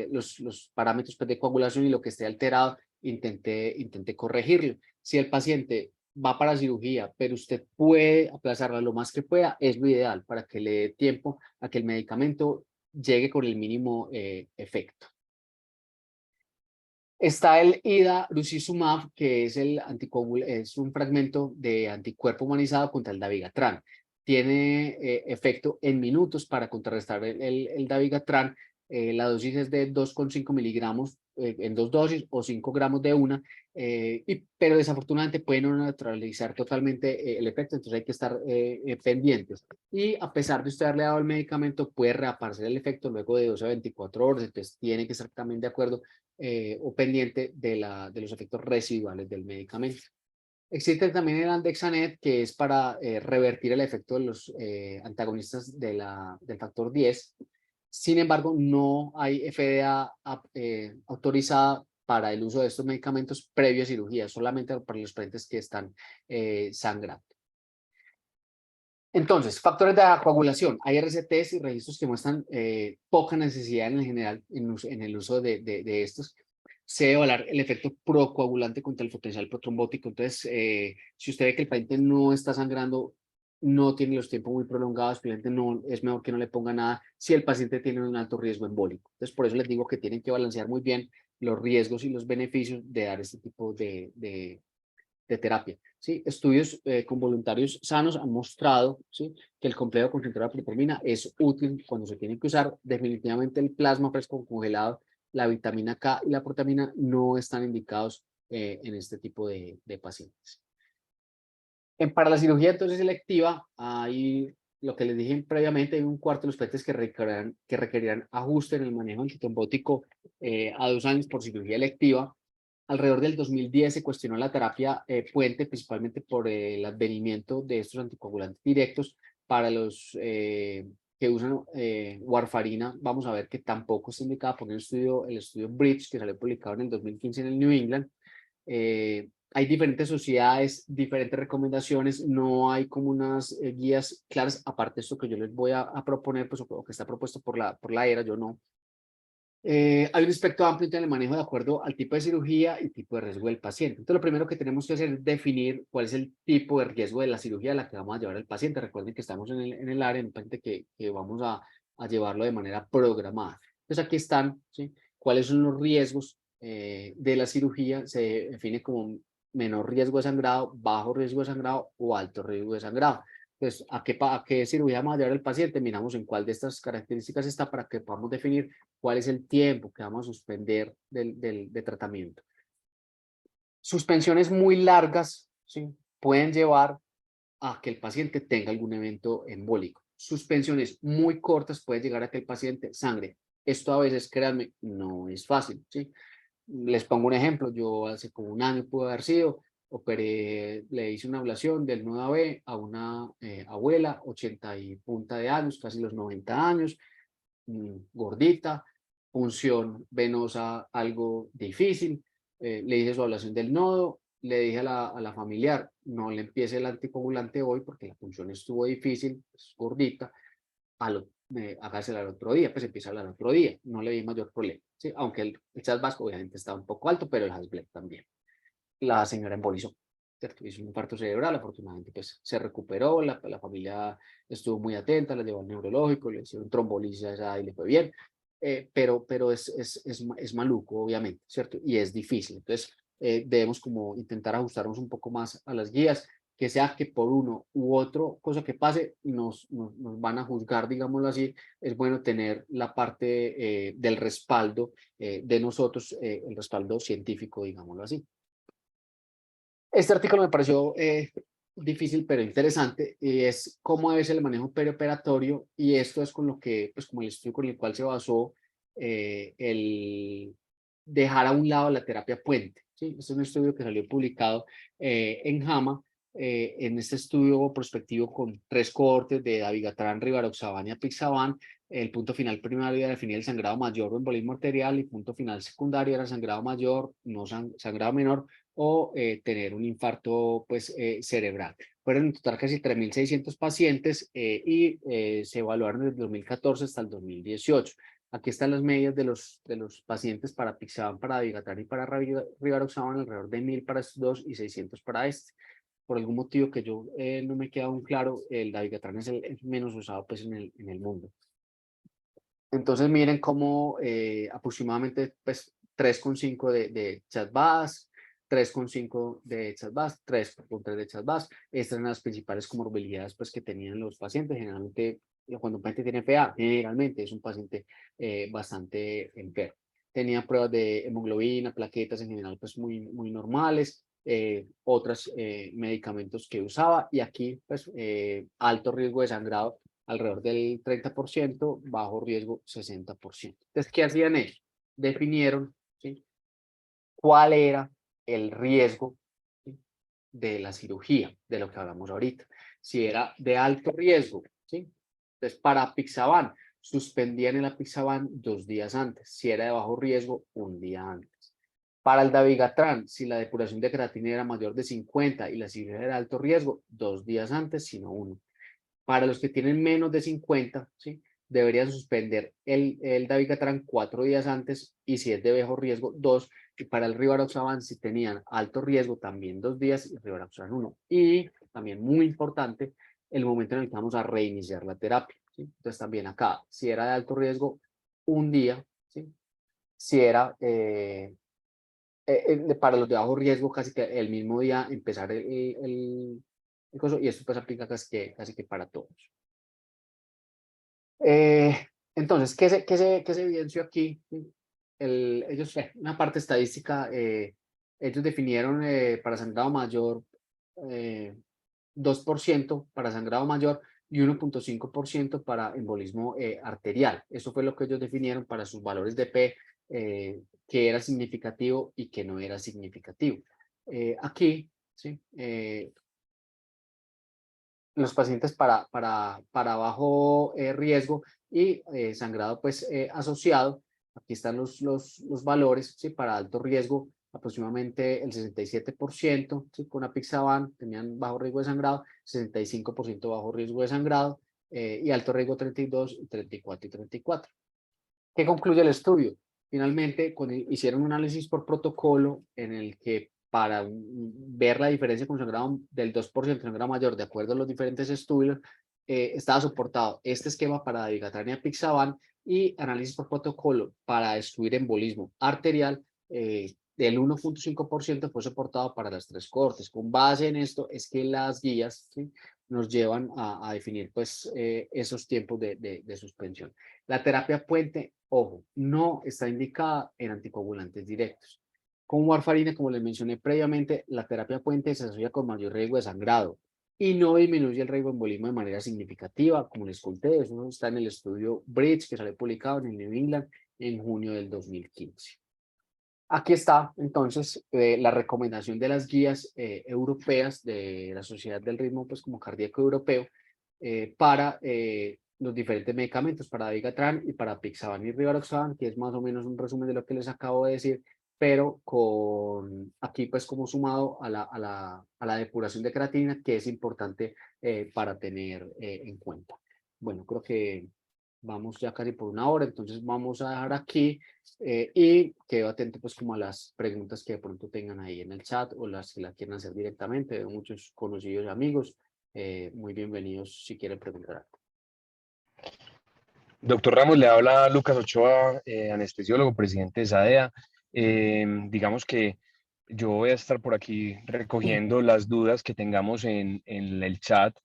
los parámetros pues, de coagulación y lo que esté alterado, intente corregirlo. Si el paciente va para cirugía, pero usted puede aplazarla lo más que pueda, es lo ideal para que le dé tiempo a que el medicamento llegue con el mínimo efecto. Está el idarucizumab, que es, es un fragmento de anticuerpo humanizado contra el dabigatran. Tiene efecto en minutos para contrarrestar el dabigatran. La dosis es de 2,5 miligramos en 2 dosis o 5 gramos de una, pero desafortunadamente puede no neutralizar totalmente el efecto, entonces hay que estar pendientes. Y a pesar de usted haberle dado el medicamento, puede reaparecer el efecto luego de 12 a 24 horas, entonces tiene que estar también de acuerdo o pendiente de los efectos residuales del medicamento. Existe también el Andexanet, que es para revertir el efecto de los antagonistas del factor 10. Sin embargo, no hay FDA autorizada para el uso de estos medicamentos previo a cirugía, solamente para los pacientes que están sangrando. Entonces, factores de coagulación. Hay RCTs y registros que muestran poca necesidad en general en el uso de estos. Se debe evaluar el efecto procoagulante contra el potencial protrombótico. Entonces, si usted ve que el paciente no está sangrando, no tiene los tiempos muy prolongados, no, es mejor que no le ponga nada si el paciente tiene un alto riesgo embólico. Entonces, por eso les digo que tienen que balancear muy bien los riesgos y los beneficios de dar este tipo de terapia. ¿Sí? Estudios con voluntarios sanos han mostrado, ¿sí?, que el complejo concentrado de proteína es útil cuando se tiene que usar. Definitivamente el plasma fresco congelado, la vitamina K y la proteína no están indicados en este tipo de pacientes. Para la cirugía entonces selectiva, hay lo que les dije previamente, hay un cuarto de los pacientes que requerirán ajuste en el manejo antitrombótico a 2 años por cirugía electiva. Alrededor del 2010 se cuestionó la terapia puente, principalmente por el advenimiento de estos anticoagulantes directos. Para los que usan warfarina, vamos a ver que tampoco está indicada por el estudio Bridge, que salió publicado en el 2015 en el New England. Hay diferentes sociedades, diferentes recomendaciones, no hay como unas guías claras, aparte de esto que yo les voy a proponer, pues, o que está propuesto por la ERA, yo no. Hay un espectro amplio en el manejo de acuerdo al tipo de cirugía y tipo de riesgo del paciente. Entonces, lo primero que tenemos que hacer es definir cuál es el tipo de riesgo de la cirugía a la que vamos a llevar al paciente. Recuerden que estamos en el área, en un paciente que vamos a llevarlo de manera programada. Entonces, aquí están, ¿sí?, cuáles son los riesgos de la cirugía. Se define como menor riesgo de sangrado, bajo riesgo de sangrado o alto riesgo de sangrado. Pues, ¿a qué cirugía vamos a llevar al paciente? Miramos en cuál de estas características está para que podamos definir cuál es el tiempo que vamos a suspender de tratamiento. Suspensiones muy largas, ¿sí?, pueden llevar a que el paciente tenga algún evento embólico. Suspensiones muy cortas pueden llegar a que el paciente sangre. Esto a veces, créanme, no es fácil, ¿sí? Les pongo un ejemplo. Yo hace como 1 año pudo haber sido, operé, le hice una ablación del nodo AB a una abuela, 80 y punta de años, casi los 90 años, gordita, punción venosa algo difícil. Le hice su ablación del nodo, le dije a la familiar, no le empiece el anticoagulante hoy porque la punción estuvo difícil, es gordita, hágasela al otro día, pues empieza al otro día, no le vi mayor problema, ¿sí? Aunque el CHAS-VASc obviamente estaba un poco alto, pero el HAS-BLED también. La señora embolizó, ¿cierto? Hizo un infarto cerebral, afortunadamente pues se recuperó, la familia estuvo muy atenta, la llevó al neurológico, le hicieron trombolisis y le fue bien, pero es maluco, obviamente, ¿cierto? Y es difícil. Entonces, debemos como intentar ajustarnos un poco más a las guías, que sea que por uno u otro cosa que pase nos van a juzgar, digámoslo así. Es bueno tener la parte del respaldo de nosotros, el respaldo científico, digámoslo así. Este artículo me pareció difícil pero interesante, y es cómo debe ser el manejo perioperatorio, y esto es con lo que, pues como el estudio con el cual se basó el dejar a un lado la terapia puente, ¿sí? Este es un estudio que salió publicado en JAMA. En este estudio prospectivo con 3 cohortes de dabigatran, rivaroxaban y apixaban, el punto final primario era definir el sangrado mayor o embolismo arterial, y punto final secundario era sangrado mayor, no sangrado menor, o tener un infarto pues, cerebral. Fueron en total casi 3.600 pacientes y se evaluaron desde el 2014 hasta el 2018. Aquí están las medias de los pacientes para apixaban, para dabigatran y para rivaroxaban, alrededor de 1.000 para estos dos y 600 para este. Por algún motivo que yo no me queda aún claro, el dabigatran es el menos usado pues, en el mundo. Entonces miren cómo aproximadamente pues, 3,5 de CHAS-VASc, 3,5 de CHAS-VASc, 3,3 de CHAS-VASc. Estas eran las principales comorbilidades pues, que tenían los pacientes. Generalmente, cuando un paciente tiene FA, generalmente es un paciente bastante enfermo. Tenía pruebas de hemoglobina, plaquetas en general pues muy normales. Otros medicamentos que usaba, y aquí pues alto riesgo de sangrado alrededor del 30%, bajo riesgo 60%. Entonces, ¿qué hacían ellos? Definieron, ¿sí?, cuál era el riesgo, ¿sí?, de la cirugía, de lo que hablamos ahorita. Si era de alto riesgo, ¿sí? Entonces, para Apixaban, suspendían el Apixaban 2 días antes. Si era de bajo riesgo, 1 día antes. Para el Dabigatran, si la depuración de creatina era mayor de 50 y la cirugía era de alto riesgo, 2 días antes, sino 1. Para los que tienen menos de 50, ¿sí? Deberían suspender el Dabigatran 4 días antes y si es de bajo riesgo, 2. Y para el Rivaroxaban, si tenían alto riesgo, también 2 días y Rivaroxaban 1. Y también muy importante, el momento en el que vamos a reiniciar la terapia, ¿sí? Entonces también acá, si era de alto riesgo, 1 día, ¿sí? Si era para los de bajo riesgo, casi que el mismo día empezar el coso, y esto pues aplica casi que para todos. Entonces, ¿qué se evidenció aquí? Ellos, una parte estadística, ellos definieron para sangrado mayor 2% para sangrado mayor y 1.5% para embolismo arterial. Eso fue lo que ellos definieron para sus valores de P, que era significativo y que no era significativo. Aquí, ¿sí? Los pacientes para bajo riesgo y sangrado pues asociado, aquí están los valores, ¿sí? Para alto riesgo aproximadamente el 67%, ¿sí? Con Apixaban tenían bajo riesgo de sangrado, 65% bajo riesgo de sangrado y alto riesgo 32, 34 y 34. ¿Qué concluye el estudio? Finalmente, cuando hicieron un análisis por protocolo en el que para ver la diferencia con sangrado del 2% sangrado mayor, de acuerdo a los diferentes estudios, estaba soportado este esquema para Dabigatran y Apixaban y análisis por protocolo para excluir embolismo arterial, del 1.5% fue soportado para las 3 cohortes. Con base en esto es que las guías, ¿sí? Nos llevan a definir pues, esos tiempos de suspensión. La terapia puente, ojo, no está indicada en anticoagulantes directos. Con warfarina, como les mencioné previamente, la terapia puente se asocia con mayor riesgo de sangrado y no disminuye el riesgo de embolismo de manera significativa, como les conté. Eso está en el estudio Bridge, que sale publicado en el New England en junio del 2015. Aquí está, entonces, la recomendación de las guías europeas de la Sociedad del Ritmo, pues como cardíaco europeo, para los diferentes medicamentos, para Dabigatran y para Apixaban y Rivaroxaban, que es más o menos un resumen de lo que les acabo de decir, pero con aquí pues como sumado a la depuración de creatina, que es importante para tener en cuenta. Bueno, creo que vamos ya casi por 1 hora, entonces vamos a dejar aquí y quedo atento pues como a las preguntas que de pronto tengan ahí en el chat o las que la quieran hacer directamente. Veo muchos conocidos y amigos, muy bienvenidos si quieren preguntar algo. Doctor Ramos, le habla Lucas Ochoa, anestesiólogo, presidente de SADEA. Digamos que yo voy a estar por aquí recogiendo las dudas que tengamos en el chat.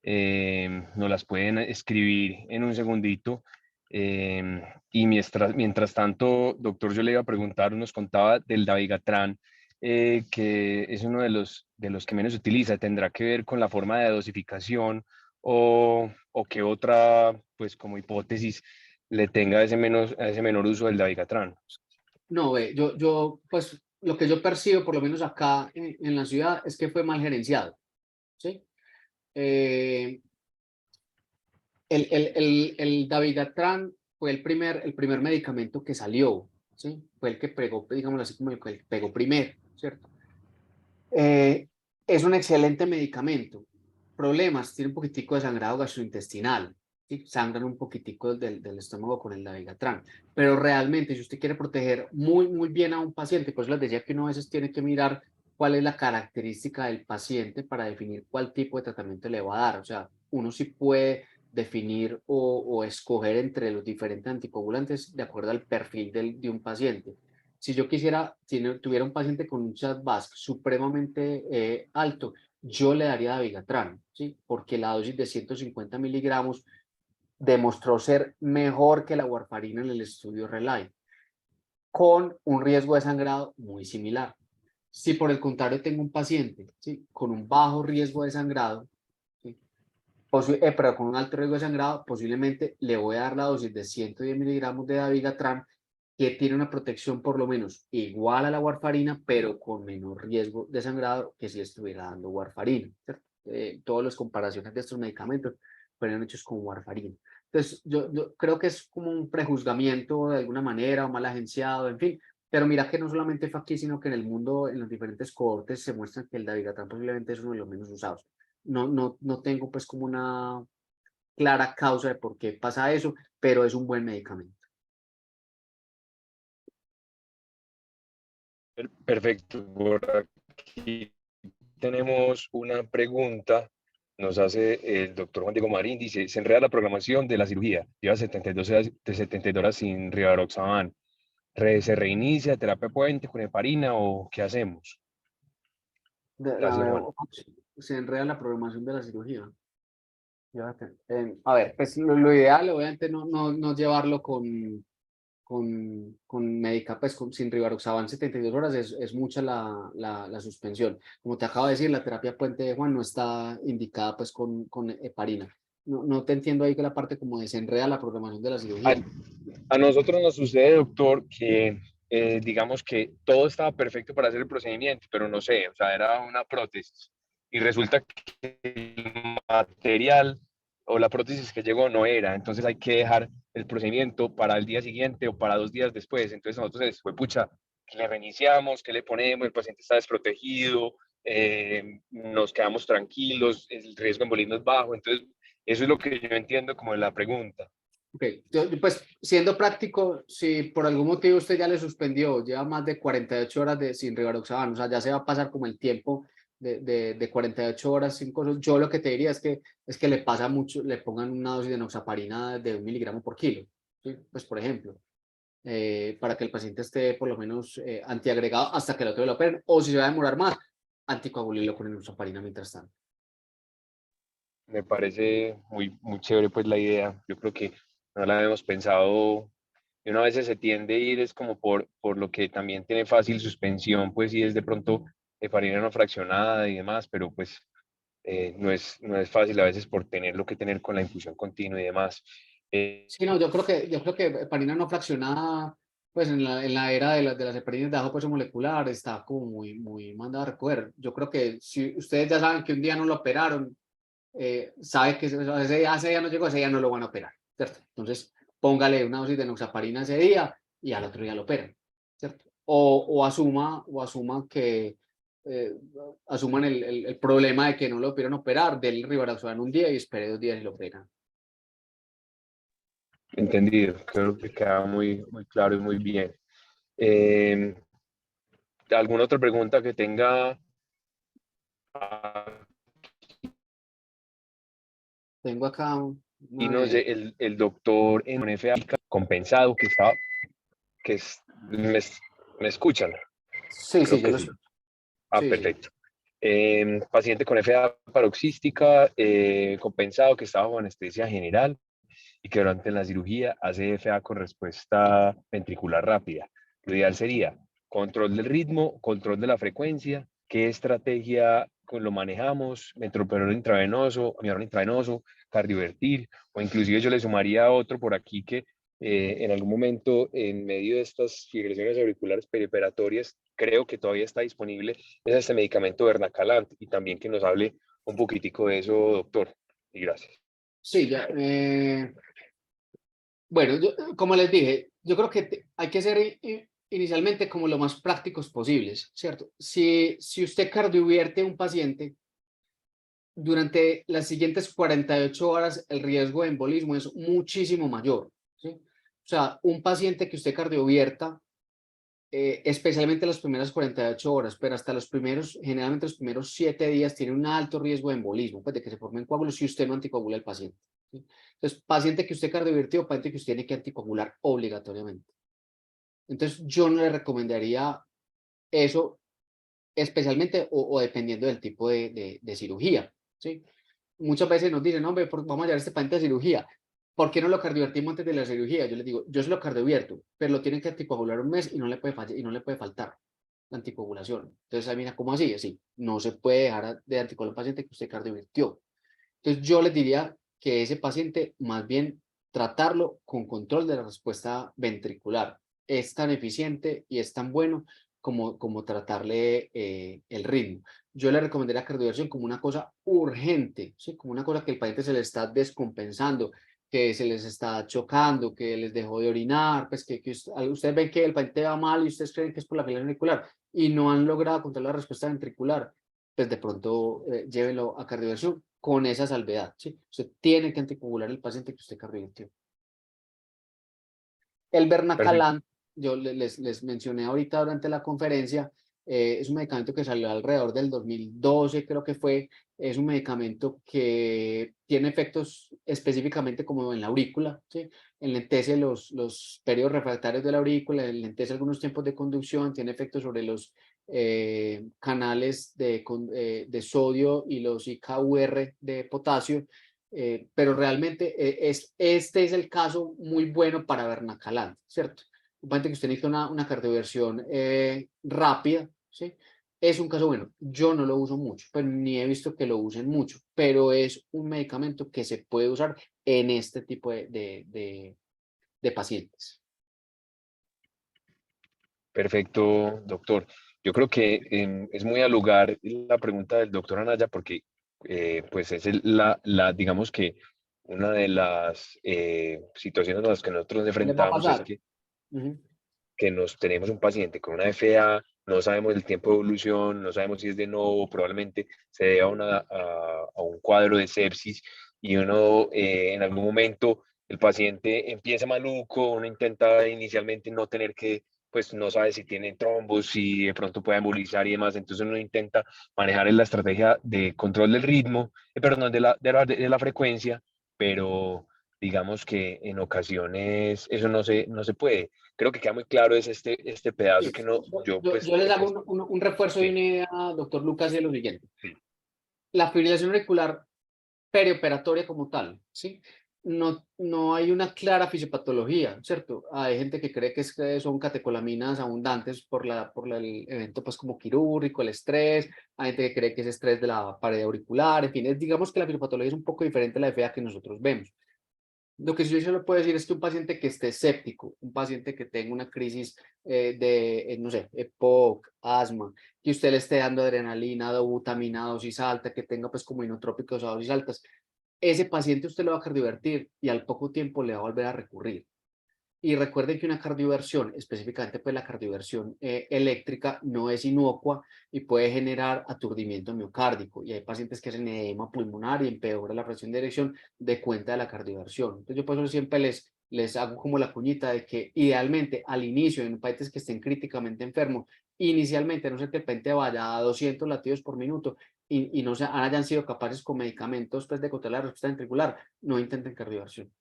Nos las pueden escribir en un segundito. Y mientras tanto, doctor, yo le iba a preguntar, nos contaba del Dabigatran, que es uno de los que menos se utiliza. ¿Tendrá que ver con la forma de dosificación o qué otra, pues como hipótesis, le tenga ese menor uso del Dabigatran? No, pues lo que yo percibo, por lo menos acá en la ciudad, es que fue mal gerenciado, ¿sí? El Dabigatran fue el primer medicamento que salió, ¿sí? Fue el que pegó, digamos así, como el que pegó primero, ¿cierto? Es un excelente medicamento. Problemas, tiene un poquitico de sangrado gastrointestinal, ¿sí? Sangran un poquitico del estómago con el Dabigatran, pero realmente si usted quiere proteger muy bien a un paciente, pues les decía que uno a veces tiene que mirar cuál es la característica del paciente para definir cuál tipo de tratamiento le va a dar. O sea, uno sí puede definir o escoger entre los diferentes anticoagulantes de acuerdo al perfil de un paciente. Si yo tuviera un paciente con un CHA2DS supremamente alto, yo le daría Dabigatran, ¿sí? Porque la dosis de 150 miligramos demostró ser mejor que la warfarina en el estudio RELY, con un riesgo de sangrado muy similar. Si por el contrario tengo un paciente, ¿sí? Con un bajo riesgo de sangrado, ¿sí? Pero con un alto riesgo de sangrado, posiblemente le voy a dar la dosis de 110 miligramos de Dabigatran, que tiene una protección por lo menos igual a la warfarina, pero con menor riesgo de sangrado que si estuviera dando warfarina, ¿cierto? Todas las comparaciones de estos medicamentos fueron hechos con warfarina. Entonces, yo creo que es como un prejuzgamiento de alguna manera, o mal agenciado, en fin. Pero mira que no solamente fue aquí, sino que en el mundo, en los diferentes cohortes, se muestra que el Dabigatran posiblemente es uno de los menos usados. No tengo pues como una clara causa de por qué pasa eso, pero es un buen medicamento. Perfecto. Por aquí tenemos una pregunta. Nos hace el doctor Juan Diego Marín. Dice, se enreda la programación de la cirugía. Lleva 72 horas sin Rivaroxaban. ¿Se reinicia terapia puente con heparina o qué hacemos? A Gracias, ver, Juan. se enreda la programación de la cirugía. A ver, pues lo ideal, obviamente, no llevarlo pues sin Rivaroxaban 72 horas, es mucha la suspensión. Como te acabo de decir, la terapia puente de Juan no está indicada pues con heparina. No te entiendo ahí que la parte como desenreda la programación de la A, cirugía. a nosotros nos sucede, doctor, que digamos que todo estaba perfecto para hacer el procedimiento, pero no sé, o sea, era una prótesis. Y resulta que el material o la prótesis que llegó no era, entonces hay que dejar el procedimiento para el día siguiente o para 2 días después. Entonces nosotros fue pucha, que le reiniciamos, que le ponemos, el paciente está desprotegido, nos quedamos tranquilos, el riesgo de embolismo es bajo. Entonces eso es lo que yo entiendo como de la pregunta. Ok, pues siendo práctico, si por algún motivo usted ya le suspendió, lleva más de 48 horas sin Rivaroxaban, o sea, ya se va a pasar como el tiempo de 48 horas sin cosas, yo lo que te diría es que le pasa mucho, le pongan una dosis de enoxaparina de 1 miligramo por kilo, ¿sí? Pues por ejemplo, para que el paciente esté por lo menos antiagregado hasta que el otro lo operen, o si se va a demorar más, anticoagulilo con enoxaparina mientras tanto. Me parece muy chévere pues la idea. Yo creo que no la habíamos pensado y una vez se tiende a ir es como por lo que también tiene fácil suspensión, pues sí es de pronto heparina no fraccionada y demás, pero pues no es fácil a veces por tener lo que tener con la infusión continua y demás. Sí, no, yo creo que heparina no fraccionada, pues en la era de las heparinas de bajo peso molecular está como muy mandada a recoger. Yo creo que si ustedes ya saben que un día no lo operaron, sabe que ese día no llegó, ese día no lo van a operar, ¿cierto? Entonces, póngale una dosis de enoxaparina ese día y al otro día lo operan, ¿cierto? O asuma que asuman el problema de que no lo pudieron operar, del Rivaroxaban un día y espere 2 días y lo operan. Entendido, creo que queda muy claro y muy bien. Eh, ¿Alguna otra pregunta que tenga? Tengo acá Y una nos de... el doctor en un FA compensado que estaba, que es, me escuchan, Sí, creo sí, yo que lo sí. sé. Ah, Sí, sí. perfecto. Paciente con FA paroxística, compensado que estaba bajo anestesia general y que durante la cirugía hace FA con respuesta ventricular rápida. Lo ideal sería control del ritmo, control de la frecuencia, qué estrategia lo manejamos, metoprolol intravenoso, amiodarona intravenoso, cardiovertir, o inclusive yo le sumaría otro por aquí que en algún momento en medio de estas fibrilaciones auriculares periperatorias creo que todavía está disponible es este medicamento Vernacalant y también que nos hable un poquitico de eso, doctor. Y gracias. Sí, ya. Bueno, como les dije, yo creo que hay que ser inicialmente como lo más prácticos posibles, ¿cierto? Si usted cardiovierte a un paciente, durante las siguientes 48 horas el riesgo de embolismo es muchísimo mayor, ¿sí? O sea, un paciente que usted cardiovierta, especialmente las primeras 48 horas, pero hasta generalmente los primeros 7 días tiene un alto riesgo de embolismo, pues de que se formen coágulos si usted no anticoagula al paciente, ¿sí? Entonces, paciente que usted cardiovirtió, paciente que usted tiene que anticoagular obligatoriamente. Entonces, yo no le recomendaría eso, especialmente o dependiendo del tipo de cirugía, ¿sí? Muchas veces nos dicen, no, hombre, vamos a llevar a este paciente a cirugía. ¿Por qué no lo cardiovertimos antes de la cirugía? Yo les digo, yo se lo cardiovierto, pero lo tienen que anticoagular un mes y no le puede faltar la anticoagulación. Entonces, mira, ¿cómo así? Así, no se puede dejar de anticoagular al paciente que usted cardiovirtió. Entonces, yo les diría que ese paciente, más bien, tratarlo con control de la respuesta ventricular. es tan eficiente y es tan bueno como tratarle el ritmo. Yo le recomendaría la cardioversión como una cosa urgente, ¿sí? Como una cosa que el paciente se le está descompensando, que se les está chocando, que les dejó de orinar, pues que ustedes ven que el paciente va mal y ustedes creen que es por la fibrilación auricular y no han logrado controlar la respuesta ventricular, pues de pronto llévelo a cardioversión con esa salvedad, ¿sí? Usted tiene que anticoagular al paciente que usted cardiovertió. El Perfecto. Bernacalan, yo les mencioné ahorita durante la conferencia, es un medicamento que salió alrededor del 2012, creo que fue. Es un medicamento que tiene efectos específicamente como en la aurícula, ¿sí? Enlentece los periodos refractarios de la aurícula, enlentece algunos tiempos de conducción, tiene efectos sobre los canales de sodio y los IKUR de potasio. Pero realmente este es el caso muy bueno para Bernacalan, ¿cierto? Un paciente que usted necesita una cardioversión rápida, ¿sí? Es un caso bueno. Yo no lo uso mucho, pero ni he visto que lo usen mucho, pero es un medicamento que se puede usar en este tipo de pacientes. Perfecto, doctor. Yo creo que es muy al lugar la pregunta del doctor Anaya porque pues es digamos que una de las situaciones en las que nosotros nos ¿Qué les va a enfrentamos es pasar? Ujú. que nos tenemos un paciente con una FA, no sabemos el tiempo de evolución, no sabemos si es de nuevo, probablemente se debe a un cuadro de sepsis y uno en algún momento el paciente empieza maluco, uno intenta inicialmente no tener que, pues no sabe si tiene trombos, si de pronto puede embolizar y demás, entonces uno intenta manejar la estrategia de control del ritmo, perdón, de la frecuencia, pero digamos que en ocasiones eso no se puede. Creo que queda muy claro es este pedazo Sí. que no, yo pues, Yo les hago un refuerzo y sí, una idea, doctor Lucas, de lo siguiente. sí, La fibrilación auricular perioperatoria como tal, ¿sí? No hay una clara fisiopatología, ¿cierto? Hay gente que cree que son catecolaminas abundantes el evento pues como quirúrgico, el estrés, hay gente que cree que es estrés de la pared auricular, en fin, digamos que la fisiopatología es un poco diferente a la FA que nosotros vemos. Lo que sí yo solo puedo decir es que un paciente que esté escéptico, un paciente que tenga una crisis no sé, EPOC, asma, que usted le esté dando adrenalina, dobutamina, dosis alta, que tenga pues como inotrópicos a dosis altas, ese paciente usted lo va a cardiovertir y al poco tiempo le va a volver a recurrir. Y recuerden que una cardioversión, específicamente pues la cardioversión eléctrica, no es inocua y puede generar aturdimiento miocárdico. Y hay pacientes que hacen edema pulmonar y empeora la presión de erección de cuenta de la cardioversión. Entonces yo por eso siempre les hago como la cuñita de que idealmente al inicio, en pacientes que estén críticamente enfermos, inicialmente, no sé que el paciente vaya a 200 latidos por minuto y no hayan sido capaces con medicamentos pues, de controlar la respuesta ventricular, no intenten cardioversión.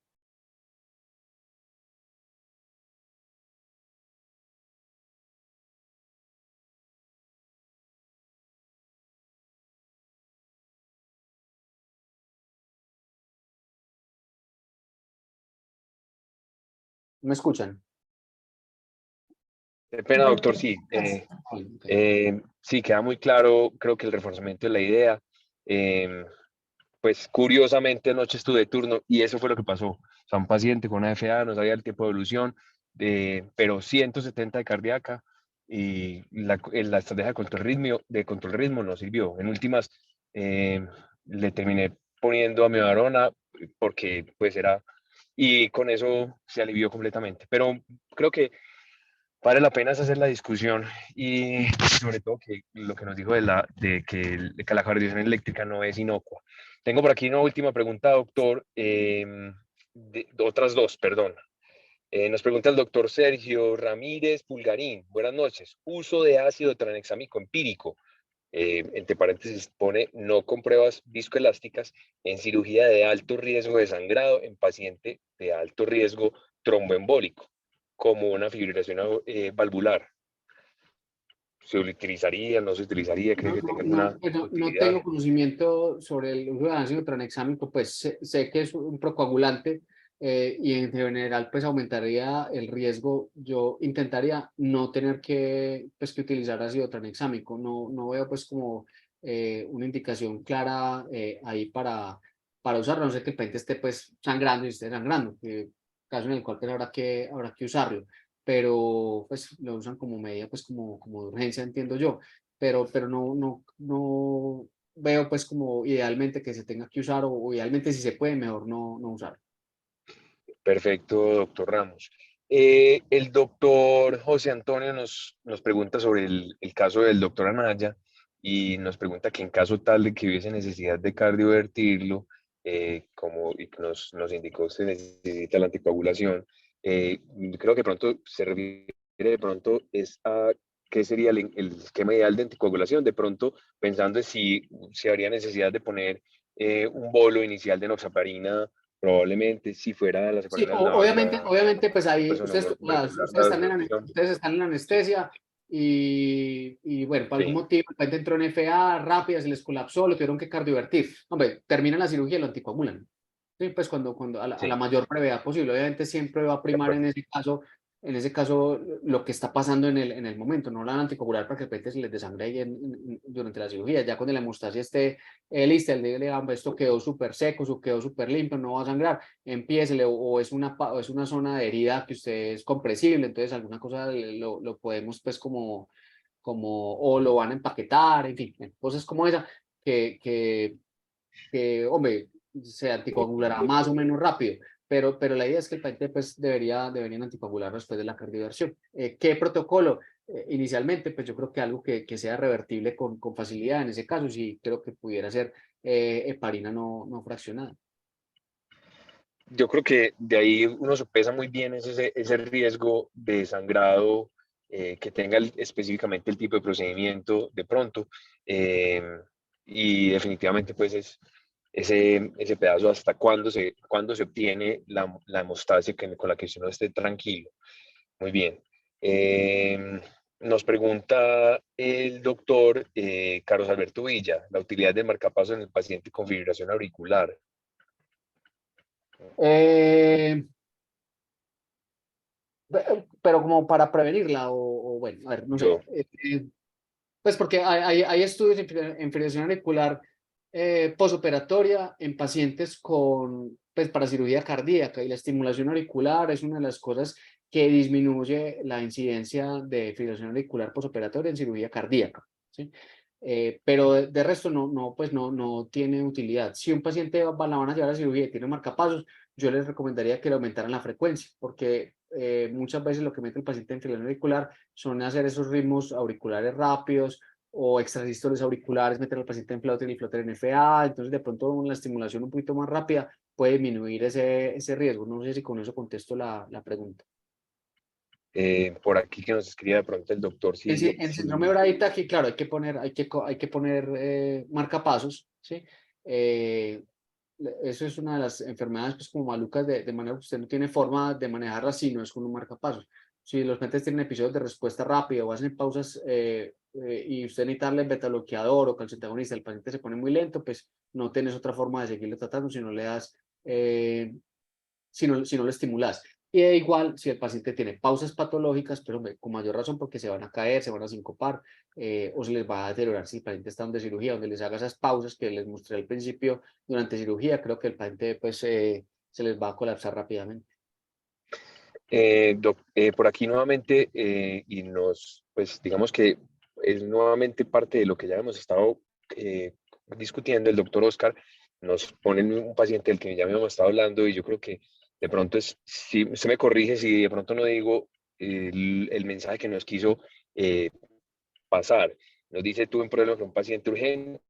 ¿Me escuchan? qué pena, doctor, sí. Sí, queda muy claro, creo que el reforzamiento de la idea. Pues curiosamente anoche estuve de turno y eso fue lo que pasó. O sea, un paciente con una FA, no sabía el tiempo de evolución, pero 170 de cardíaca y la estrategia de control ritmo no sirvió. En últimas, le terminé poniendo amiodarona porque pues era, y con eso se alivió completamente. Pero creo que vale la pena hacer la discusión y sobre todo que lo que nos dijo de que la cardiovisión eléctrica no es inocua. Tengo por aquí una última pregunta, doctor, otras dos, perdón. Nos pregunta el doctor Sergio Ramírez Pulgarín. Buenas noches. Uso de ácido tranexámico empírico. Entre paréntesis pone no con pruebas viscoelásticas en cirugía de alto riesgo de sangrado en paciente de alto riesgo tromboembólico, como una fibrilación valvular. ¿Se utilizaría, no se utilizaría? ¿Cree que tenga alguna No utilidad? tengo conocimiento sobre el uso de ácido tranexámico, pues sé que es un procoagulante y en general pues aumentaría el riesgo. Yo intentaría no tener pues, que utilizar ácido tranexámico, no veo pues como una indicación clara ahí para usarlo, no sé que el paciente esté pues sangrando y esté sangrando, caso en el cual pues, habrá que usarlo. pero pues lo usan como medida, pues como de urgencia, entiendo yo, pero no veo pues como idealmente que se tenga que usar o idealmente si se puede, mejor no usar. Perfecto, doctor Ramos. El doctor José Antonio nos pregunta sobre el caso del doctor Anaya y nos pregunta que en caso tal de que hubiese necesidad de cardiovertirlo, como y que nos indicó se necesita la anticoagulación, creo que pronto se refiere de pronto es a qué sería el esquema ideal de anticoagulación, de pronto pensando en si habría necesidad de poner un bolo inicial de enoxaparina. Probablemente si fuera la Sí, heparina obviamente, pues ahí pues, no, regular ustedes la están solución. ustedes están en la Sí, anestesia y bueno, por algún sí, motivo el paciente entró en FA rápida, se les colapsó, lo tuvieron que cardiovertir. Hombre, terminan la cirugía y lo anticoagulan. Sí, pues cuando a la sí, mayor brevedad posible. Obviamente siempre va a de primar acuerdo. en ese caso lo que está pasando en el momento, no la van a anticoagular para que el paciente se les desangre ahí durante la cirugía. Ya cuando la hemostasia esté lista, el le hombre, esto quedó súper seco, quedó súper limpio, no va a sangrar, empiece o es una zona de herida que usted es compresible, entonces alguna cosa lo podemos pues o lo van a empaquetar, en fin, cosas como esa que hombre, se anticoagulará más o menos rápido, pero la idea es que el paciente pues deberían anticoagular después de la cardioversión. ¿Qué protocolo? Inicialmente, pues yo creo que algo que sea revertible con facilidad, en ese caso sí creo que pudiera ser heparina no fraccionada. Yo creo que de ahí uno sopesa muy bien ese riesgo de sangrado que tenga específicamente el tipo de procedimiento de pronto. eh, y definitivamente pues es ese pedazo hasta cuándo se obtiene la hemostasia con la que uno esté tranquilo. Muy bien. Nos pregunta el doctor Carlos Alberto Villa, la utilidad del marcapaso en el paciente con fibrilación auricular. Eh, pero como para prevenirla o bueno, a ver, no sé. Yo, Pues porque hay estudios en fibrilación auricular posoperatoria en pacientes pues para cirugía cardíaca y la estimulación auricular es una de las cosas que disminuye la incidencia de fibrilación auricular posoperatoria en cirugía cardíaca, ¿sí? Pero de resto pues no tiene utilidad. Si un paciente la van a llevar a cirugía y tiene marcapasos, yo les recomendaría que le aumentaran la frecuencia, porque muchas veces lo que mete el paciente en fibrilación auricular son hacer esos ritmos auriculares rápidos o extrasístoles auriculares, meter al paciente en flauta y el flauter en FA, entonces de pronto la estimulación un poquito más rápida puede disminuir ese riesgo. No sé si con eso contesto la pregunta. por aquí que nos escribe de pronto el doctor, En síndrome de Brady aquí, claro, hay que poner marcapasos, ¿sí? Eh, Eso es una de las enfermedades pues como malucas de manera que usted no tiene forma de manejarla si no es con un marcapasos. Si los pacientes tienen episodios de respuesta rápida o hacen pausas y usted necesita darle beta-bloqueador o calcioantagonista, el paciente se pone muy lento, pues no tienes otra forma de seguirle tratando si no le das, si no lo estimulas. Y da igual si el paciente tiene pausas patológicas, pero con mayor razón porque se van a caer, se van a sincopar o se les va a deteriorar si el paciente está de cirugía, donde les haga esas pausas que les mostré al principio durante cirugía, creo que el paciente pues se les va a colapsar rápidamente. por aquí nuevamente, pues digamos que es nuevamente parte de lo que ya hemos estado discutiendo, el doctor Oscar nos pone un paciente del que ya hemos estado hablando y yo creo que de pronto si se me corrige si de pronto no digo el mensaje que nos quiso eh, pasar. Nos dice, tuve un problema con un paciente urgente,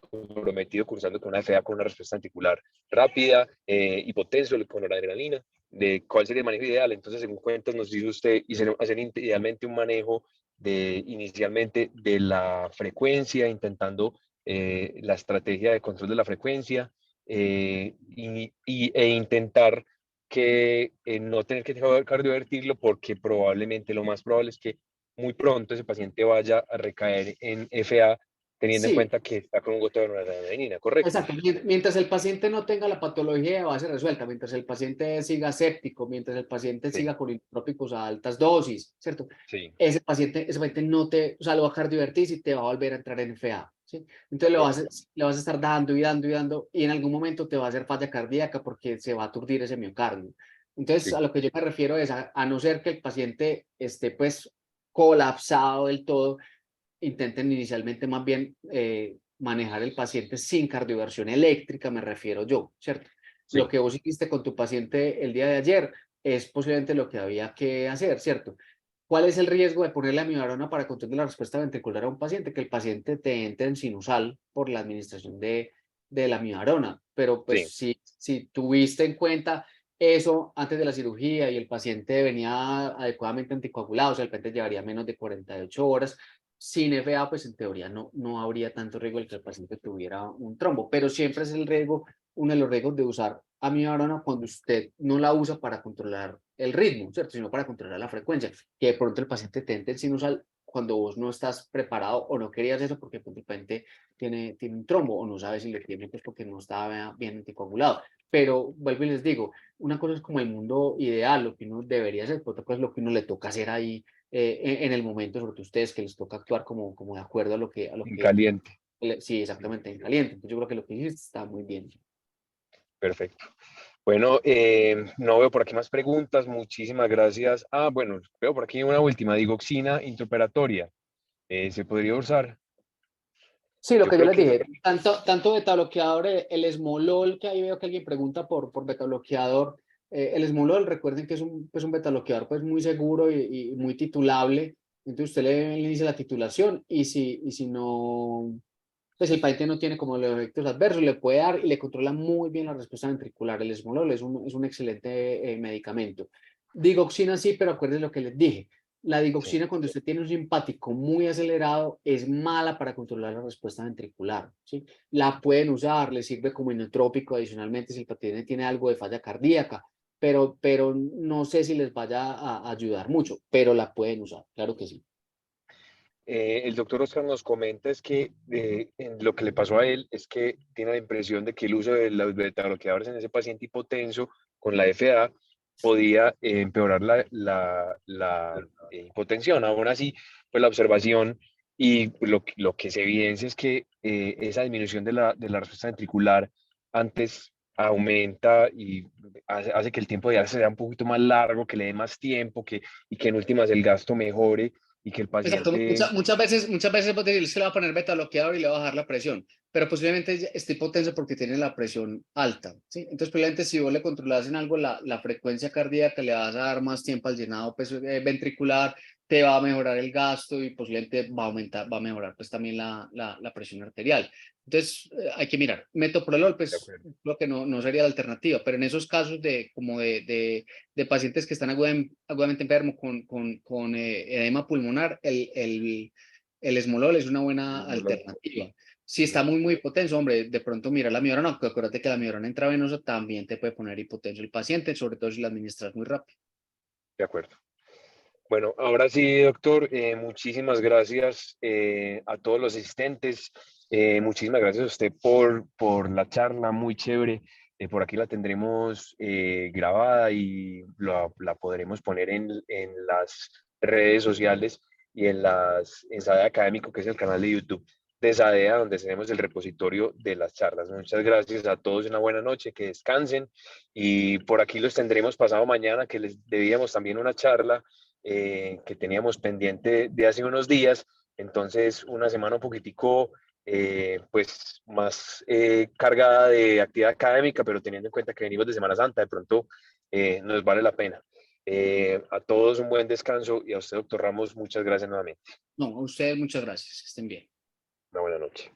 comprometido cursando con una FA con una respuesta anticular rápida, hipotenso con noradrenalina, de cuál sería el manejo ideal. Entonces, según cuentas, nos dice usted, hacer idealmente un manejo inicialmente de la frecuencia, intentando la estrategia de control de la frecuencia e intentar que no tener que cardiovertirlo porque probablemente lo más probable es que muy pronto ese paciente vaya a recaer en FA teniendo en Sí, cuenta que está con un goteo de noradrenalina, ¿correcto? exacto. Mientras el paciente no tenga la patología de base resuelta, mientras el paciente siga séptico, mientras el paciente Sí, siga con inotrópicos a altas dosis, ¿cierto? sí, Ese paciente no te, o sea, lo va a cardiovertir y te va a volver a entrar en FA, ¿sí? Entonces correcto. le vas a estar dando y dando y dando y en algún momento te va a hacer falla cardíaca porque se va a aturdir ese miocardio. Entonces, Sí. a lo que yo me refiero es a no ser que el paciente esté pues colapsado del todo, intenten inicialmente más bien manejar el paciente sin cardioversión eléctrica, me refiero yo, ¿cierto? Lo Sí. que vos hiciste con tu paciente el día de ayer es posiblemente lo que había que hacer, ¿cierto? ¿Cuál es el riesgo de ponerle amiodarona para control la respuesta ventricular a un paciente? Que el paciente te entre en sinusal por la administración de la amiodarona. Pero Sí. pues si tuviste en cuenta eso antes de la cirugía y el paciente venía adecuadamente anticoagulado, o sea, el paciente llevaría menos de 48 horas, sin FA, pues en teoría no habría tanto riesgo de que el paciente tuviera un trombo, pero siempre es el riesgo, uno de los riesgos de usar amiodarona cuando usted no la usa para controlar el ritmo, ¿cierto? Sino para controlar la frecuencia, que de pronto el paciente te entre en sinusal cuando vos no estás preparado o no querías eso porque pues, el paciente tiene un trombo o no sabes si le tiene pues porque no estaba bien anticoagulado. Pero vuelvo y les digo, una cosa es como el mundo ideal, lo que uno debería hacer, pero otra cosa es lo que uno le toca hacer ahí en el momento, sobre todo ustedes que les toca actuar como de acuerdo a lo En que caliente. sí, exactamente, en caliente. Entonces yo creo que lo que hiciste está muy bien. Perfecto. Bueno, no veo por aquí más preguntas. Muchísimas gracias. Ah, bueno, veo por aquí una última. Digoxina intraoperatoria. ¿Se podría usar? Sí, lo Yo que yo creo les que dije, tanto beta bloqueador, el esmolol, que ahí veo que alguien pregunta por beta bloqueador, el esmolol, recuerden que es un beta bloqueador pues muy seguro y muy titulable, entonces usted le inicia la titulación y si no, pues el paciente no tiene como los efectos adversos, le puede dar y le controla muy bien la respuesta ventricular. El esmolol es un excelente medicamento. Digoxina sí, pero acuérdense lo que les dije. La sí. digoxina cuando usted tiene un simpático muy acelerado es mala para controlar la respuesta ventricular, ¿sí? La pueden usar, le sirve como inotrópico adicionalmente si el paciente tiene algo de falla cardíaca, pero no sé si les vaya a ayudar mucho, pero la pueden usar, claro que sí. El doctor Oscar nos comenta es que lo que le pasó a él es que tiene la impresión de que el uso de los betabloqueadores en ese paciente hipotenso con la FA podía empeorar la hipotensión. Aún así, pues la observación y lo que se evidencia es que esa disminución de la respuesta ventricular antes aumenta y hace que el tiempo de diálisis sea un poquito más largo, que le dé más tiempo y que en últimas el gasto mejore y que el Exacto, paciente. muchas veces vos decís, se le va a poner beta bloqueador y le va a bajar la presión, pero posiblemente esté hipotenso porque tiene la presión alta, ¿sí? Entonces, probablemente si vos le controlas en algo la frecuencia cardíaca, le vas a dar más tiempo al llenado pues, ventricular, te va a mejorar el gasto y posiblemente va a mejorar pues también la presión arterial. Entonces, hay que mirar. Metoprolol, De pues, acuerdo. lo que no sería la alternativa, pero en esos casos de pacientes que están agudamente enfermos con edema pulmonar, el esmolol es una buena alternativa. Si está muy hipotenso, hombre, de pronto mira la amiodarona, aunque acuérdate que la amiodarona intravenosa también te puede poner hipotenso el paciente, sobre todo si la administras muy rápido. De acuerdo. Bueno, ahora sí, doctor, muchísimas gracias a todos los asistentes. Muchísimas gracias a usted por la charla, muy chévere. Por aquí la tendremos grabada y la podremos poner en las redes sociales y en SADEA Académico, que es el canal de YouTube de SADEA, donde tenemos el repositorio de las charlas. Muchas gracias a todos, una buena noche, que descansen y por aquí los tendremos pasado mañana, que les debíamos también una charla que teníamos pendiente de hace unos días. Entonces, una semana un poquitico pues más cargada de actividad académica, pero teniendo en cuenta que venimos de Semana Santa, de pronto nos vale la pena. A todos un buen descanso y a usted, doctor Ramos, muchas gracias nuevamente. No, a ustedes muchas gracias, que estén bien. Una buena noche.